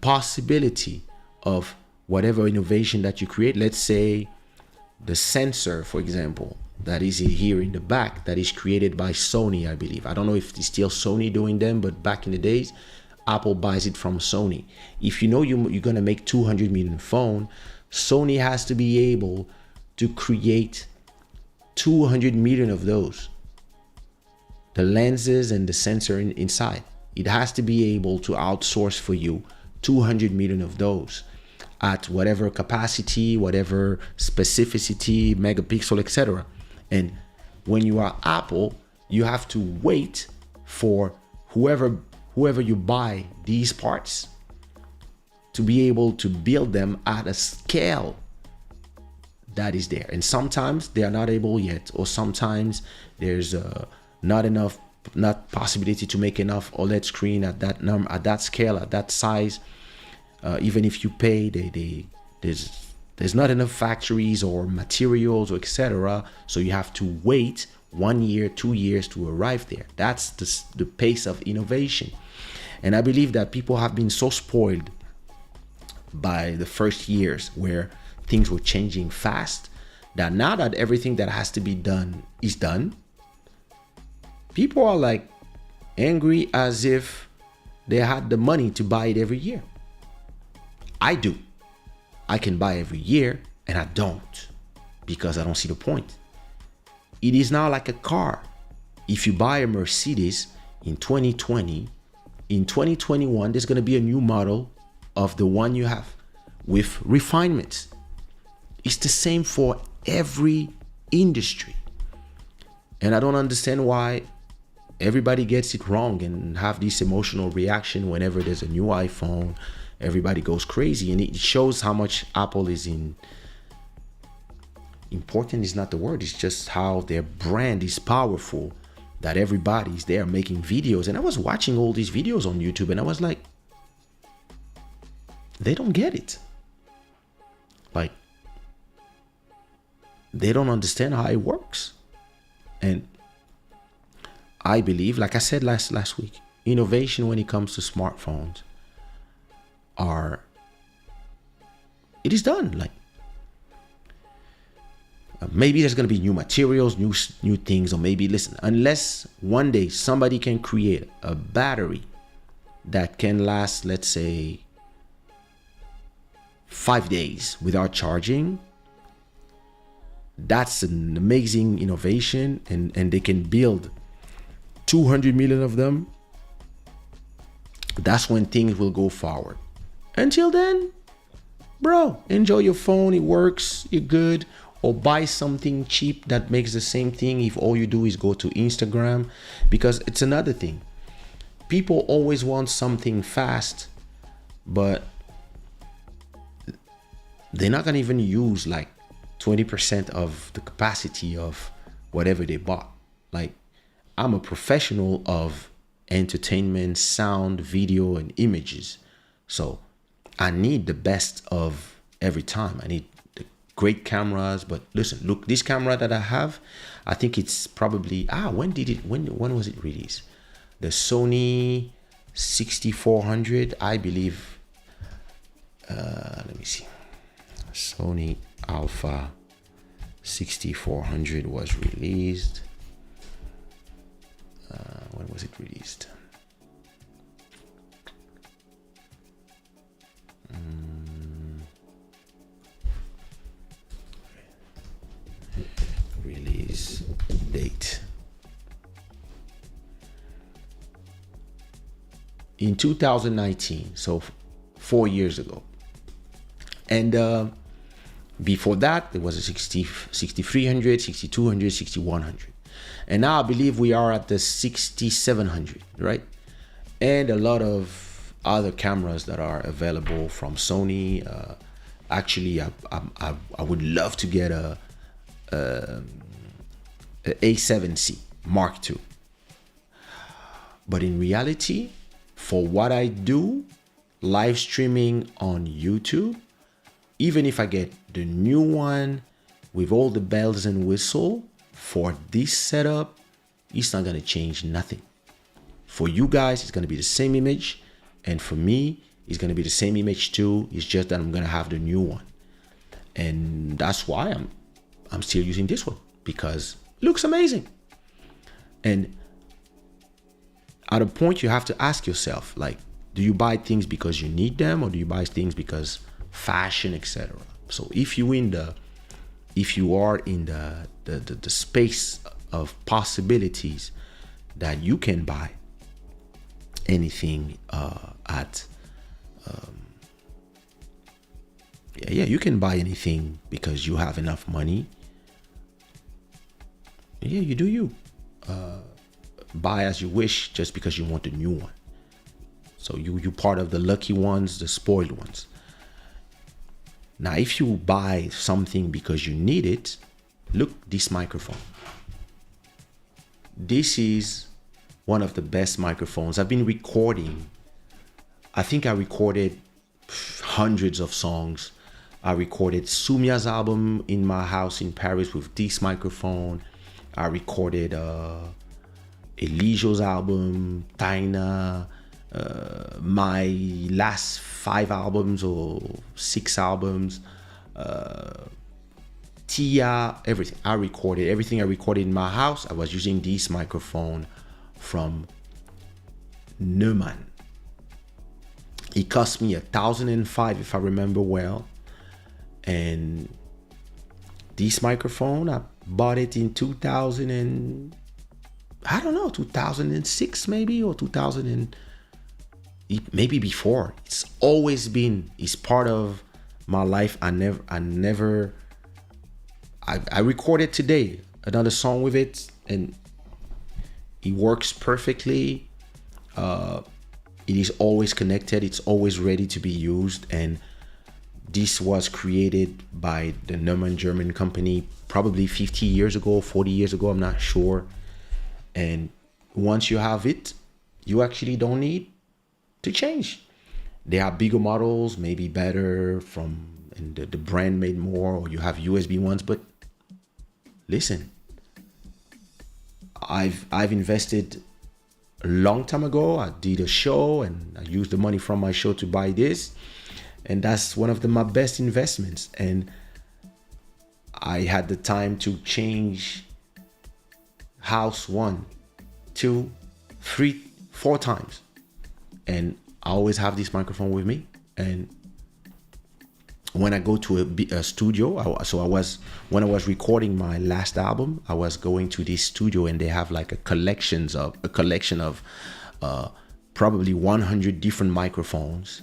possibility of whatever innovation that you create. Let's say the sensor, for example, that is here in the back, that is created by Sony, I believe. I don't know if it's still Sony doing them, but back in the days, Apple buys it from Sony. If you know you're gonna make 200 million phone, Sony has to be able to create 200 million of those. The lenses and the sensor inside. It has to be able to outsource for you 200 million of those at whatever capacity, whatever specificity, megapixel, etc. And when you are Apple, you have to wait for whoever you buy these parts to be able to build them at a scale that is there. And sometimes they are not able yet, or sometimes there's not possibility to make enough OLED screen at that number, at that scale, at that size. Even if you pay, there's not enough factories or materials or etc. So you have to wait 1 year, 2 years to arrive there. That's the pace of innovation. And I believe that people have been so spoiled by the first years where things were changing fast, that now that everything that has to be done is done, people are like angry as if they had the money to buy it every year. I do. I can buy every year, and I don't, because I don't see the point. It is now like a car. If you buy a Mercedes in 2020, in 2021, there's going to be a new model of the one you have with refinements. It's the same for every industry. And I don't understand why everybody gets it wrong and have this emotional reaction whenever there's a new iPhone. Everybody goes crazy, and it shows how much Apple is important is not the word, it's just how their brand is powerful, that everybody's there making videos. And I was watching all these videos on YouTube and I was like, they don't get it. Like, they don't understand how it works. And I believe, like I said last week, innovation when it comes to smartphones it is done. Like maybe there's gonna be new materials, new things, or maybe listen. Unless one day somebody can create a battery that can last, let's say, 5 days without charging, that's an amazing innovation, and they can build 200 million of them. That's when things will go forward. Until then, bro, enjoy your phone. It works. You're good. Or buy something cheap that makes the same thing if all you do is go to Instagram. Because it's another thing. People always want something fast, but they're not gonna even use like 20% of the capacity of whatever they bought. Like, I'm a professional of entertainment, sound, video, and images. So I need the best of every time. I need the great cameras. But listen, look, this camera that I have, I think it's probably when was it released? The Sony 6400, I believe. Let me see. Sony Alpha 6400 was released. When was it released? Release date. In 2019, so 4 years ago. And before that, there was a 6300, 6200, 6100. And now I believe we are at the 6700, right? And a lot of other cameras that are available from Sony. Actually, I would love to get a A7C Mark II. But in reality, for what I do, live streaming on YouTube, even if I get the new one with all the bells and whistle, for this setup, it's not gonna change nothing. For you guys, it's gonna be the same image, and for me, it's gonna be the same image too. It's just that I'm gonna have the new one, and that's why I'm still using this one, because it looks amazing. And at a point, you have to ask yourself, like, do you buy things because you need them, or do you buy things because fashion, etc.? So if you are in the space of possibilities that you can buy anything you can buy anything because you have enough money. Yeah, you do you. Buy as you wish just because you want a new one. So you part of the lucky ones, the spoiled ones. Now, if you buy something because you need it, look, this microphone. This is one of the best microphones. I've been recording. I think I recorded hundreds of songs. I recorded Sumia's album in my house in Paris with this microphone. I recorded Elijo's album, Taina, my last 5 albums or 6 albums, Tia, everything. Everything I recorded in my house, I was using this microphone from Neumann. It cost me $1,005 if I remember well. And this microphone, I bought it in 2006 maybe, or 2000 and maybe before. It's part of my life. I recorded today another song with it, and it works perfectly. It is always connected. It's always ready to be used. And this was created by the Neumann German company probably 50 years ago, 40 years ago, I'm not sure. And once you have it, you actually don't need to change. There are bigger models, maybe better, and the brand made more, or you have USB ones. But listen, I've invested a long time ago. I did a show and I used the money from my show to buy this. And that's one of my best investments. And I had the time to change house 1, 2, 3, 4 times. And I always have this microphone with me. And when I go to a studio, when I was recording my last album, I was going to this studio, and they have like a collection of probably 100 different microphones.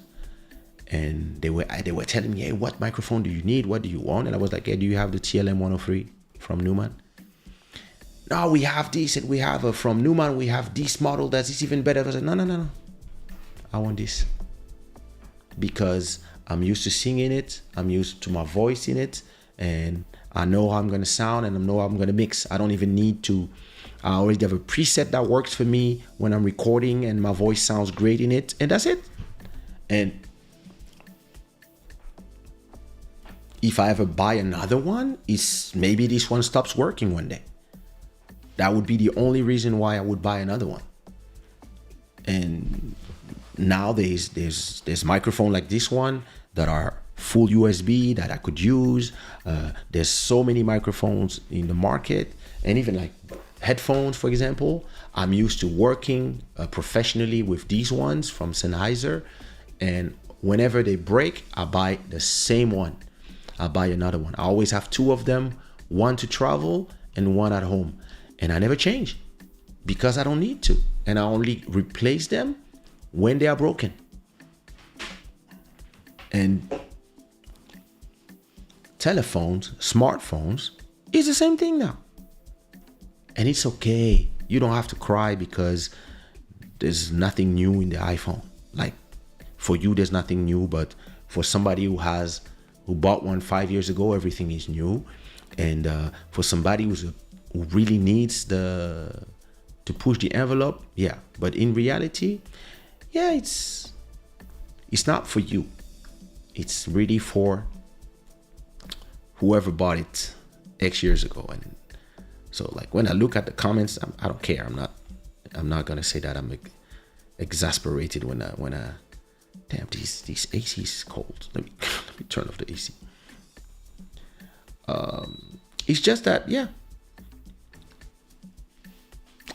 And they were telling me, hey, what microphone do you need? What do you want? And I was like, hey, do you have the TLM 103 from Neumann? No, we have this, and we have from Neumann, we have this model that's even better. I was like, no. I want this. Because I'm used to singing it. I'm used to my voice in it. And I know how I'm going to sound, and I know how I'm going to mix. I don't even need to. I already have a preset that works for me when I'm recording, and my voice sounds great in it. And that's it. And if I ever buy another one, maybe this one stops working one day. That would be the only reason why I would buy another one. And nowadays, there's microphone like this one that are full USB that I could use. There's so many microphones in the market, and even like headphones, for example. I'm used to working professionally with these ones from Sennheiser, and whenever they break, I buy the same one. I buy another one. I always have 2 of them, one to travel and one at home. And I never change because I don't need to. And I only replace them when they are broken. And telephones, smartphones, is the same thing now. And it's okay. You don't have to cry because there's nothing new in the iPhone. Like, for you, there's nothing new, but for somebody who bought one 5 years ago, everything is new. And for somebody who really needs to push the envelope, yeah. But in reality, yeah, it's not for you. It's really for whoever bought it X years ago. And so, like, when I look at the comments, I don't care. I'm not gonna say that I'm exasperated when I damn, these AC is cold. Let me turn off the AC. It's just that, yeah,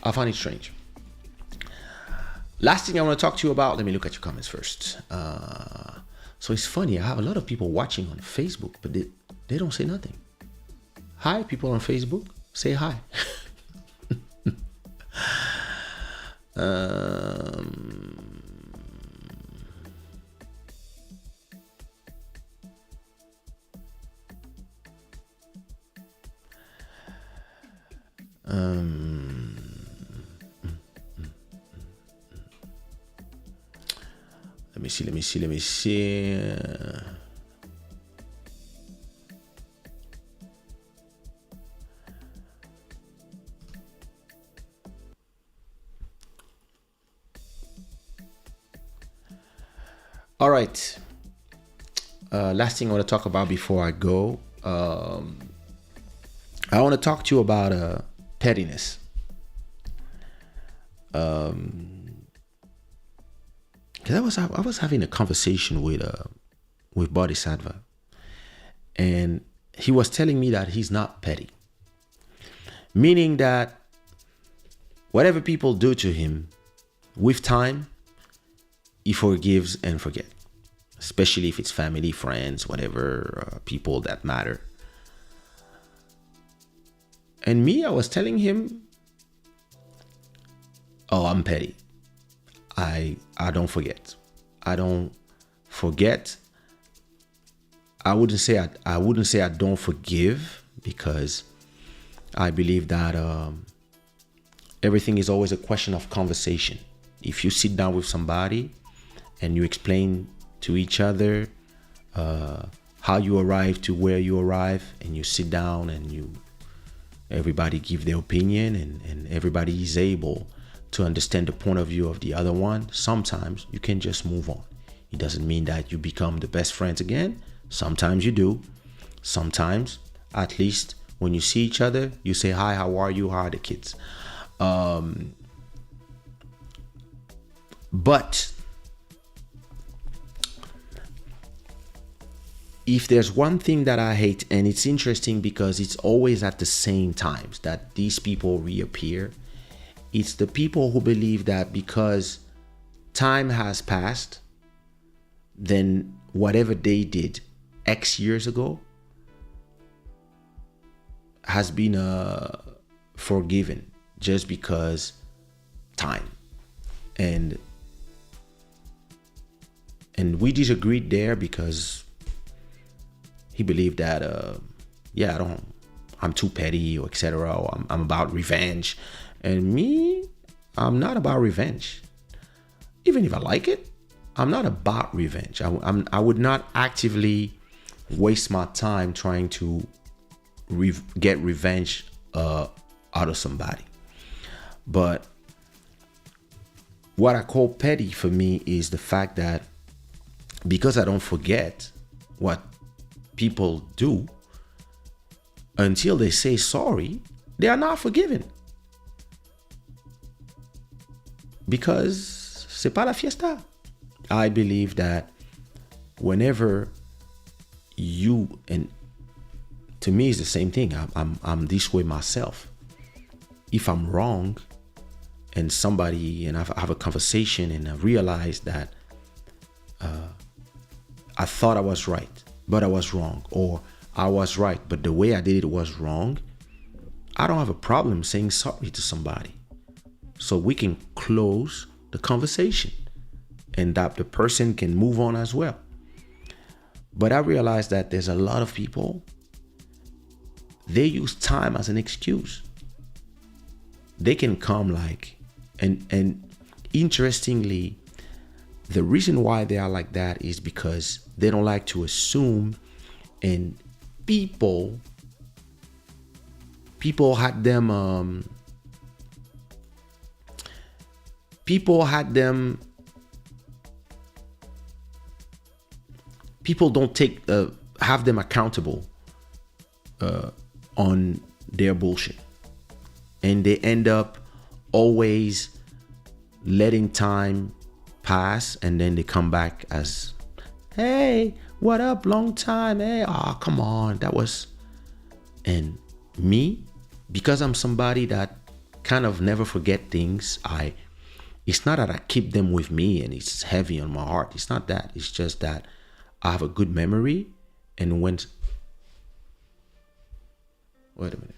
I find it strange. Last thing I want to talk to you about, let me look at your comments first. So it's funny, I have a lot of people watching on Facebook, but they don't say nothing. Hi, people on Facebook, say hi. Let me see. All right. Last thing I want to talk about before I go. I want to talk to you about pettiness. Because I was having a conversation with Bodhisattva, and he was telling me that he's not petty, meaning that whatever people do to him, with time, he forgives and forgets, especially if it's family, friends, whatever, people that matter. And me, I was telling him, oh, I'm petty. I don't forget. I don't forget. I wouldn't say I don't forgive, because I believe that everything is always a question of conversation. If you sit down with somebody and you explain to each other how you arrive to where you arrive, and you sit down and everybody give their opinion, and everybody is able to understand the point of view of the other one, sometimes you can just move on. It doesn't mean that you become the best friends again. Sometimes you do. Sometimes, at least when you see each other, you say, hi, how are you? How are the kids? But if there's one thing that I hate, and it's interesting because it's always at the same times that these people reappear, it's the people who believe that because time has passed, then whatever they did X years ago has been forgiven just because time. And we disagreed there because he believed that I'm too petty or etc. or I'm about revenge. And me, I'm not about revenge. Even if I like it, I'm not about revenge. I would not actively waste my time trying to get revenge out of somebody. But what I call petty for me is the fact that because I don't forget what people do, until they say sorry, they are not forgiven. Because c'est pas la fiesta. I believe that whenever you, and to me it's the same thing, I'm this way myself. If I'm wrong and I have a conversation and I realize that I thought I was right, but I was wrong, or I was right, but the way I did it was wrong, I don't have a problem saying sorry to somebody. So we can close the conversation and that the person can move on as well. But I realized that there's a lot of people, they use time as an excuse. They can come and interestingly, the reason why they are like that is because they don't like to assume, and people had them people don't have them accountable on their bullshit, and they end up always letting time pass, and then they come back as, hey, what up, long time, hey, come on, that was. And me, because I'm somebody that kind of never forget things, it's not that I keep them with me and it's heavy on my heart. It's not that. It's just that I have a good memory, and wait a minute.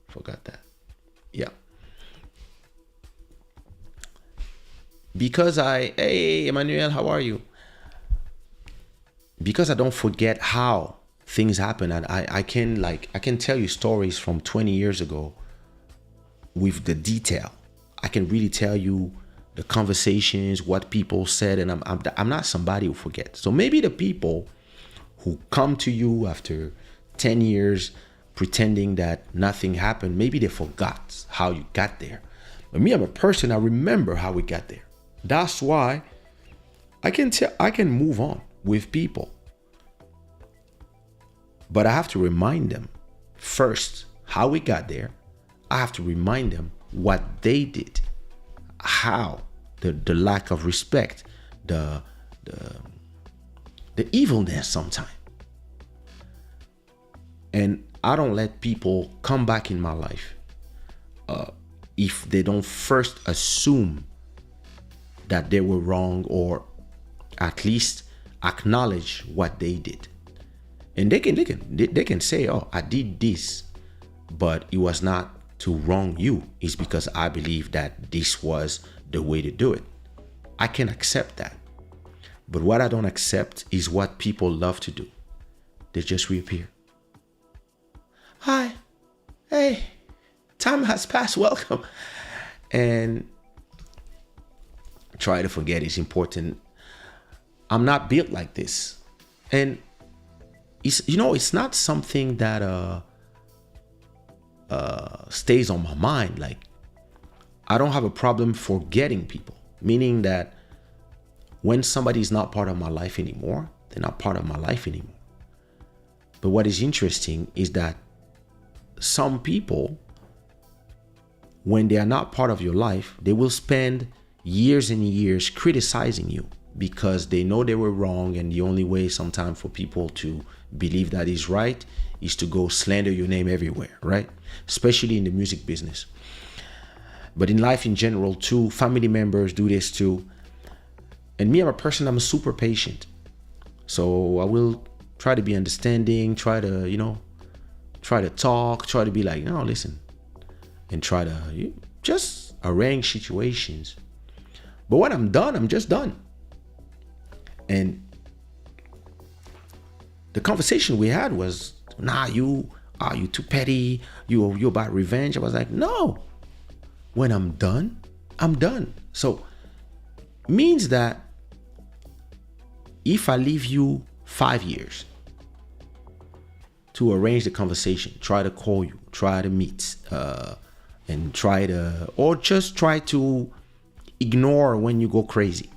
Forgot that. Yeah. Because hey, Emmanuel, how are you? Because I don't forget how things happen, and I can tell you stories from 20 years ago with the detail. I can really tell you the conversations, what people said, and I'm not somebody who forgets. So maybe the people who come to you after 10 years pretending that nothing happened, maybe they forgot how you got there. But me, I'm a person, I remember how we got there. That's why I can move on with people. But I have to remind them first how we got there. I have to remind them what they did, how the lack of respect, the evilness sometimes. And I don't let people come back in my life if they don't first assume that they were wrong, or at least acknowledge what they did. And they can say, oh, I did this, but it was not to wrong you. It's because I believe that this was the way to do it. I can accept that. But what I don't accept is what people love to do. They just reappear. Hi, hey, time has passed, welcome. And try to forget it's important. I'm not built like this. And it's not something that stays on my mind. Like, I don't have a problem forgetting people, meaning that when somebody is not part of my life anymore, they're not part of my life anymore. But what is interesting is that some people, when they are not part of your life, they will spend years and years criticizing you because they know they were wrong, and the only way sometimes for people to believe that is right is to go slander your name everywhere, right? Especially in the music business. But in life in general too, family members do this too. And me, I'm a person, I'm super patient. So I will try to be understanding, try to talk, try to be like, no, listen, and try to just arrange situations. But when I'm done, I'm just done. And the conversation we had was, nah, you too petty, you about revenge. I was like, no, when I'm done, I'm done. So means that if I leave you 5 years to arrange the conversation, try to call you, try to meet, and or just try to ignore when you go crazy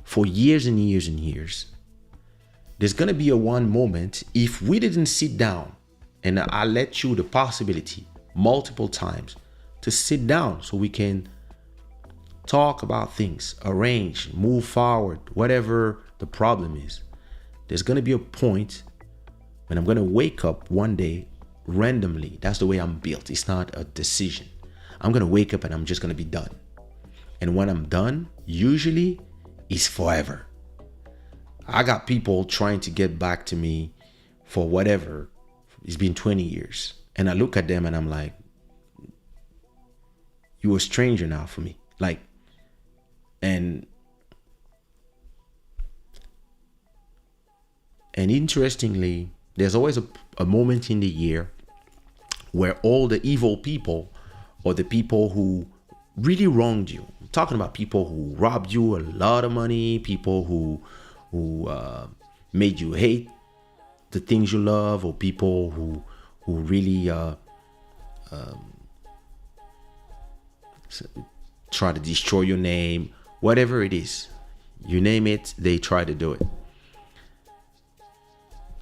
for years and years and years, there's gonna be a one moment if we didn't sit down, and I let you the possibility multiple times to sit down so we can talk about things, arrange, move forward, whatever the problem is. There's gonna be a point when I'm gonna wake up one day randomly. That's the way I'm built. It's not a decision. I'm gonna wake up and I'm just gonna be done. And when I'm done, usually it's forever. I got people trying to get back to me for whatever. It's been 20 years. And I look at them and I'm like, you're a stranger now for me. Like, and interestingly, there's always a moment in the year where all the evil people or the people who really wronged you, I'm talking about people who robbed you a lot of money, people who made you hate the things you love, or people who really try to destroy your name, whatever it is, you name it, they try to do it.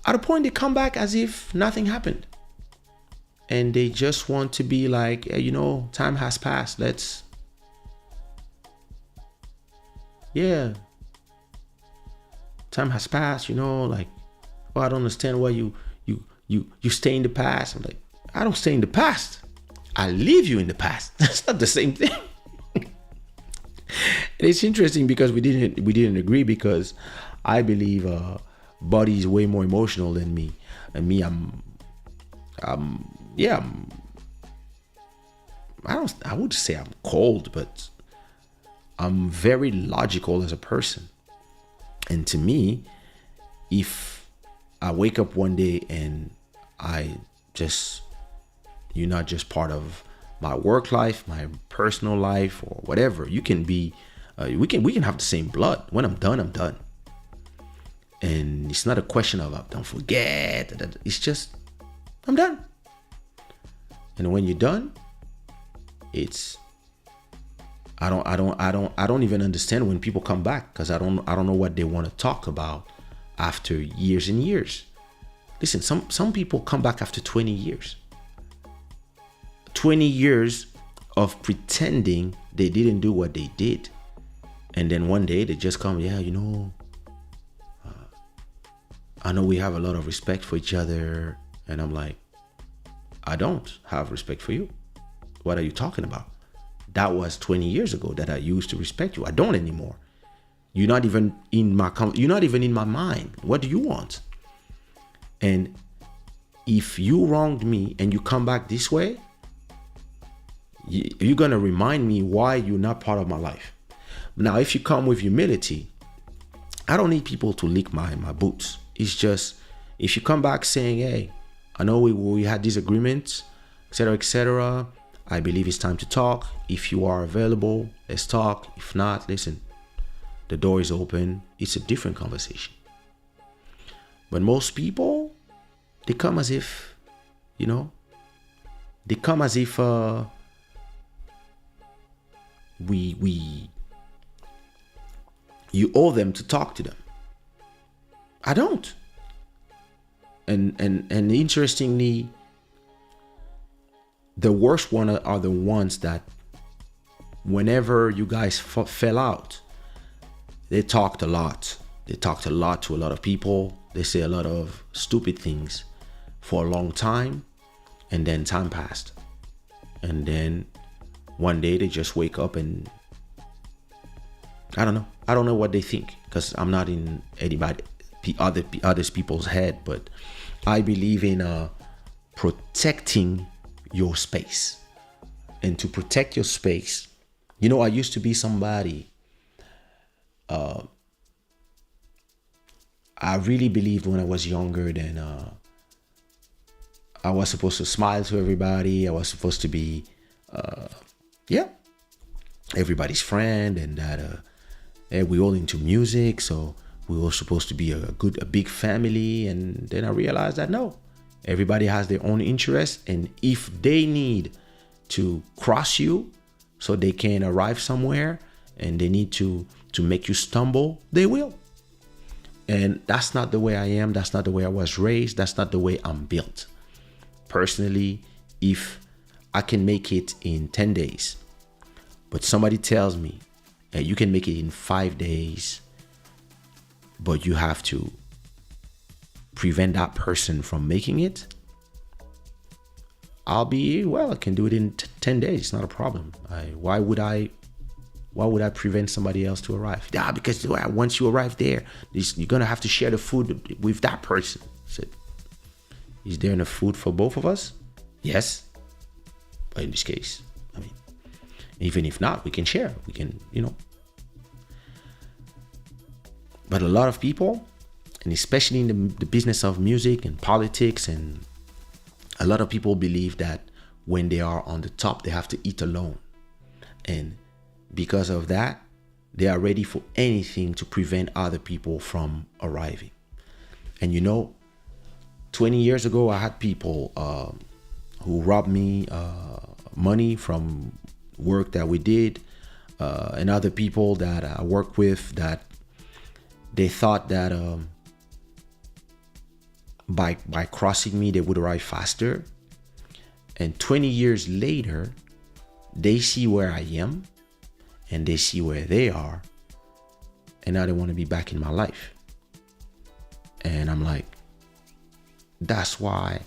At a point, they come back as if nothing happened. And they just want to be like, hey, time has passed. Time has passed, like, oh, I don't understand why you stay in the past. I'm like, I don't stay in the past. I leave you in the past. That's not the same thing. And it's interesting because we didn't agree, because I believe Buddy is way more emotional than me. And me, I would say I'm cold, but I'm very logical as a person. And to me, if I wake up one day and you're not just part of my work life, my personal life, or whatever, you can be, we can have the same blood. When I'm done, I'm done. And it's not a question of don't forget. It's just, I'm done. And when you're done, it's, I don't even understand when people come back, because I don't know what they want to talk about after years and years. Listen, some people come back after 20 years. 20 years of pretending they didn't do what they did. And then one day they just come, I know we have a lot of respect for each other. And I'm like, I don't have respect for you. What are you talking about? That was 20 years ago that I used to respect you. I don't anymore. You're not even in my mind. What do you want? And if you wronged me and you come back this way, you're going to remind me why you're not part of my life. Now, if you come with humility, I don't need people to lick my boots. It's just, if you come back saying, hey, I know we had these agreements, etc., I believe it's time to talk. If you are available, let's talk. If not, listen, the door is open. It's a different conversation. But most people, they come as if, you owe them to talk to them. I don't. And interestingly, the worst one are the ones that whenever you guys fell out, they talked a lot. They talked a lot to a lot of people. They say a lot of stupid things for a long time, and then time passed. And then one day they just wake up and I don't know. I don't know what they think because I'm not in other people's head, but I believe in protecting your space. And to protect your space, you know, I used to be somebody. I really believed when I was younger that I was supposed to smile to everybody. I was supposed to be, everybody's friend, and that we all into music, so we were supposed to be a big family. And then I realized that no, everybody has their own interests, and if they need to cross you so they can arrive somewhere, and they need to make you stumble, they will. And that's not the way I am. That's not the way I was raised. That's not the way I'm built. Personally, if I can make it in 10 days, but somebody tells me, hey, you can make it in 5 days, but you have to prevent that person from making it, I can do it in 10 days. It's not a problem. Why would I prevent somebody else to arrive? Yeah, because once you arrive there, you're going to have to share the food with that person. I said, is there enough food for both of us? Yes. But in this case, I mean, even if not, we can share. We can, But a lot of people, and especially in the business of music and politics, and a lot of people believe that when they are on the top, they have to eat alone. And because of that, they are ready for anything to prevent other people from arriving. And 20 years ago, I had people who robbed me money from work that we did, and other people that I work with that they thought that by crossing me, they would arrive faster. And 20 years later, they see where I am and they see where they are, and now they want to be back in my life. And I'm like, that's why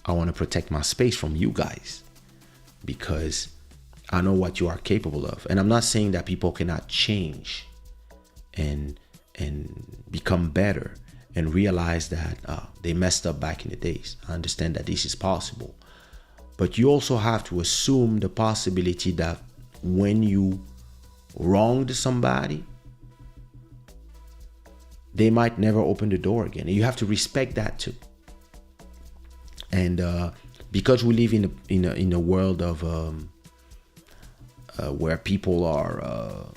I want to protect my space from you guys, because I know what you are capable of. And I'm not saying that people cannot change and become better and realize that they messed up back in the days. I understand that this is possible. But you also have to assume the possibility that when you wronged somebody, they might never open the door again. And you have to respect that too. And because we live in a world of where people are,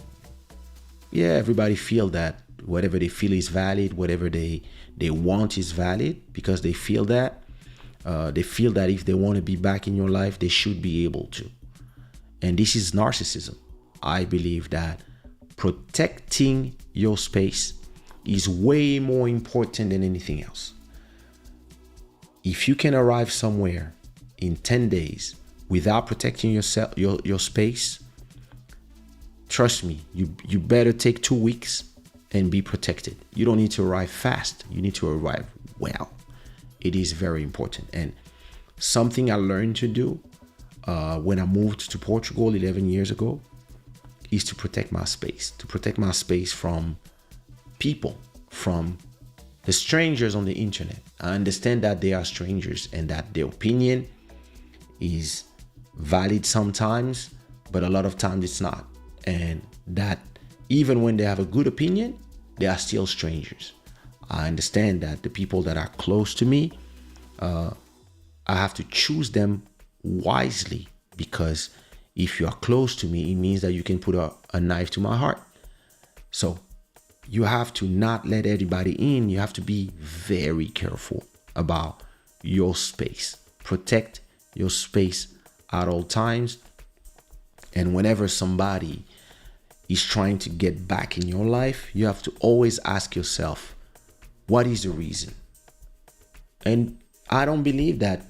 everybody feel that whatever they feel is valid, whatever they want is valid, because they feel that if they want to be back in your life, they should be able to. And this is narcissism. I believe that protecting your space is way more important than anything else. If you can arrive somewhere in 10 days without protecting yourself, your space, trust me, you better take 2 weeks and be protected. You don't need to arrive fast. You need to arrive well. It is very important. And something I learned to do when I moved to Portugal 11 years ago is to protect my space. To protect my space from people, from the strangers on the internet. I understand that they are strangers and that their opinion is valid sometimes, but a lot of times it's not. And that even when they have a good opinion, they are still strangers. I understand that the people that are close to me, I have to choose them wisely, because if you are close to me, it means that you can put a knife to my heart. So you have to not let everybody in. You have to be very careful about your space. Protect your space at all times. And whenever somebody is trying to get back in your life, you have to always ask yourself, what is the reason? And I don't believe that,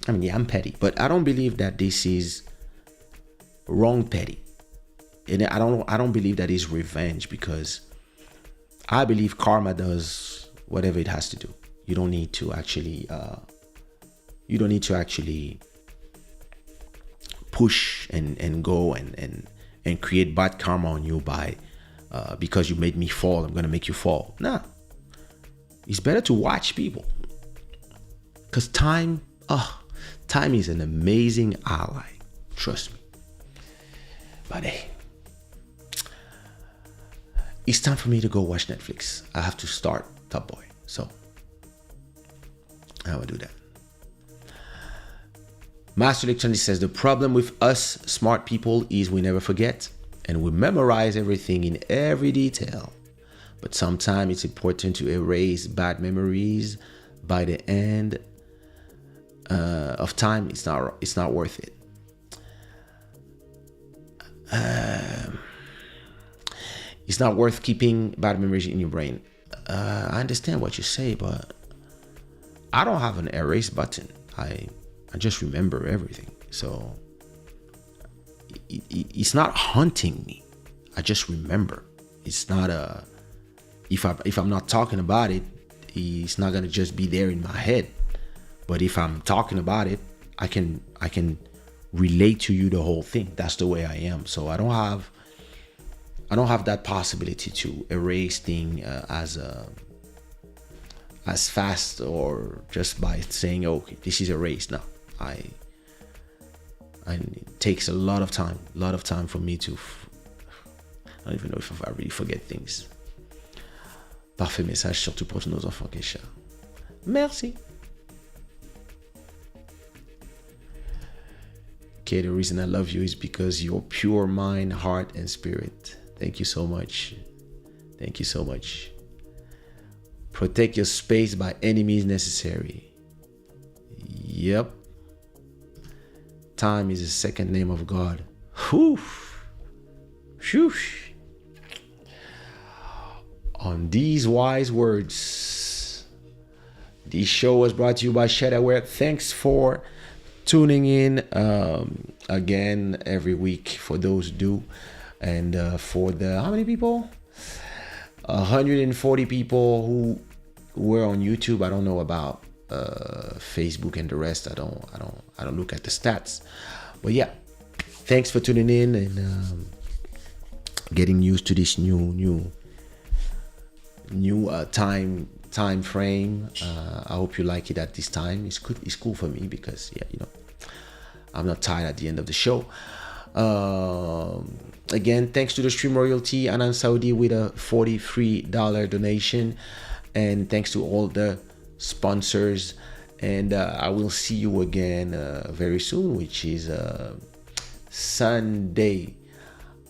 I'm petty, but I don't believe that this is wrong petty. And I don't believe that is revenge, because I believe karma does whatever it has to do. You don't need to actually push and go and create bad karma on you by because you made me fall, I'm gonna make you fall. Nah. It's better to watch people. Because time is an amazing ally. Trust me. But hey, it's time for me to go watch Netflix. I have to start Top Boy. So I will do that. Master Electronic says the problem with us smart people is we never forget and we memorize everything in every detail. But sometimes it's important to erase bad memories. By the end of time, it's not worth it. It's not worth keeping bad memories in your brain. I understand what you say, but I don't have an erase button. I just remember everything. So it's not haunting me. I just remember. It's not if I'm not talking about it, it's not gonna just be there in my head. But if I'm talking about it, I can relate to you the whole thing. That's the way I am. So I don't have that possibility to erase things as fast or just by saying, okay, this is erased. No, it takes a lot of time for me to. I don't even know if I really forget things. Parfait message, surtout pour tous nos enfants, Kaysha. Merci. Okay, the reason I love you is because you're pure mind, heart, and spirit. Thank you so much. Thank you so much. Protect your space by any means necessary. Yep. Time is the second name of God. Whew. Whew. On these wise words, this show was brought to you by Shada. Thanks for tuning in again every week for those who do. And for the how many people? 140 people who were on YouTube. I don't know about Facebook and the rest. I don't look at the stats. But yeah, thanks for tuning in and getting used to this new time frame. I hope you like it at this time. It's good. It's cool for me because I'm not tired at the end of the show. Again, thanks to the stream royalty Anan Saudi with a $43 donation, and thanks to all the sponsors. And I will see you again very soon, which is Sunday.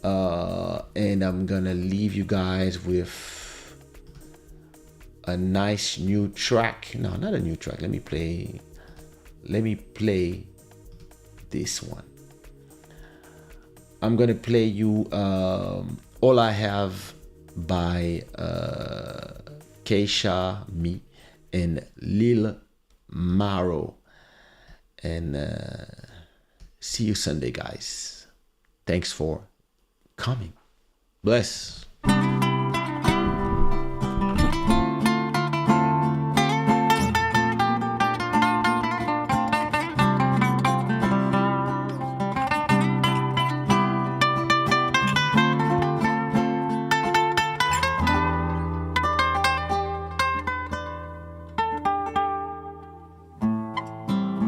And I'm gonna leave you guys with a nice new track. No, not a new track. Let me play this one. I'm gonna play you All I Have by Kaysha, me, and Lil Maro. And see you Sunday, guys. Thanks for coming. Bless.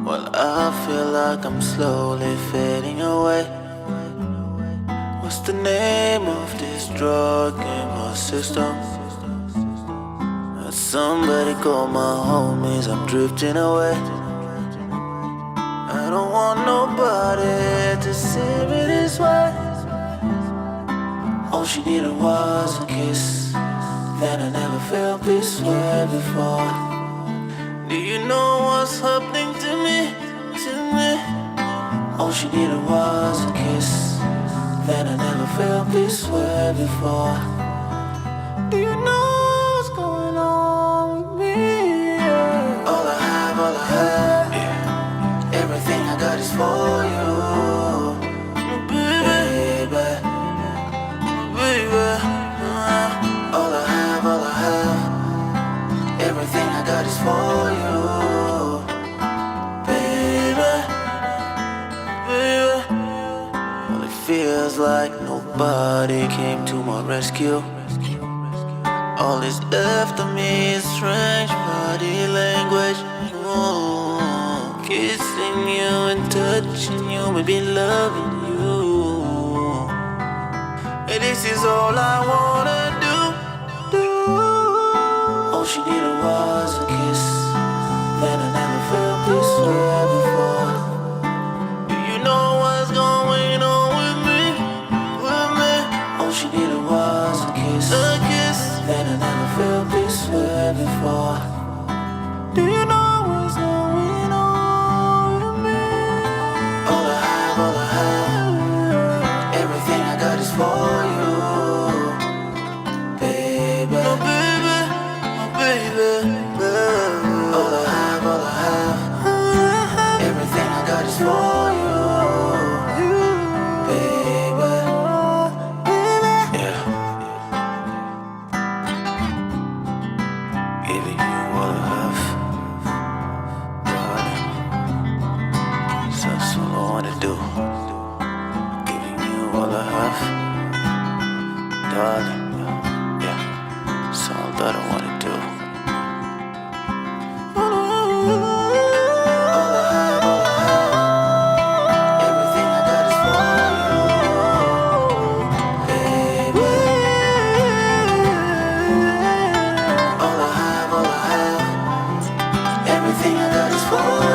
Well, I feel like I'm slowly fading away. What's the name of this drug in my system? Somebody call my homies, I'm drifting away. I don't want nobody to see me this way. All she needed was a kiss, then I never felt this way before. Do you know what's happening to me, All she needed was a kiss, then I never felt this way before. Do you know what's going on with me? Yeah. All I have, yeah. Everything I got is for you, baby. Everything I got is for you, baby, baby. Well, it feels like nobody came to my rescue. All that's left of me is strange body language. Ooh, kissing you and touching you, maybe loving you. And this is all I wanna do. All she needed was a kiss, and I never felt this way before. Do you know what's going on with me? All she needed was a kiss, and I never felt this way before. Do you know what's going on with me? All I have, everything I got is for you, baby. My baby, my baby. All I have, everything I got is for you, baby. Yeah. Giving you all I have, darling. So that's all I wanna do. Giving you all I have, darling. Yeah, that's all that I wanna do. All I have, everything I got is for you, baby. All I have, everything I got is for you.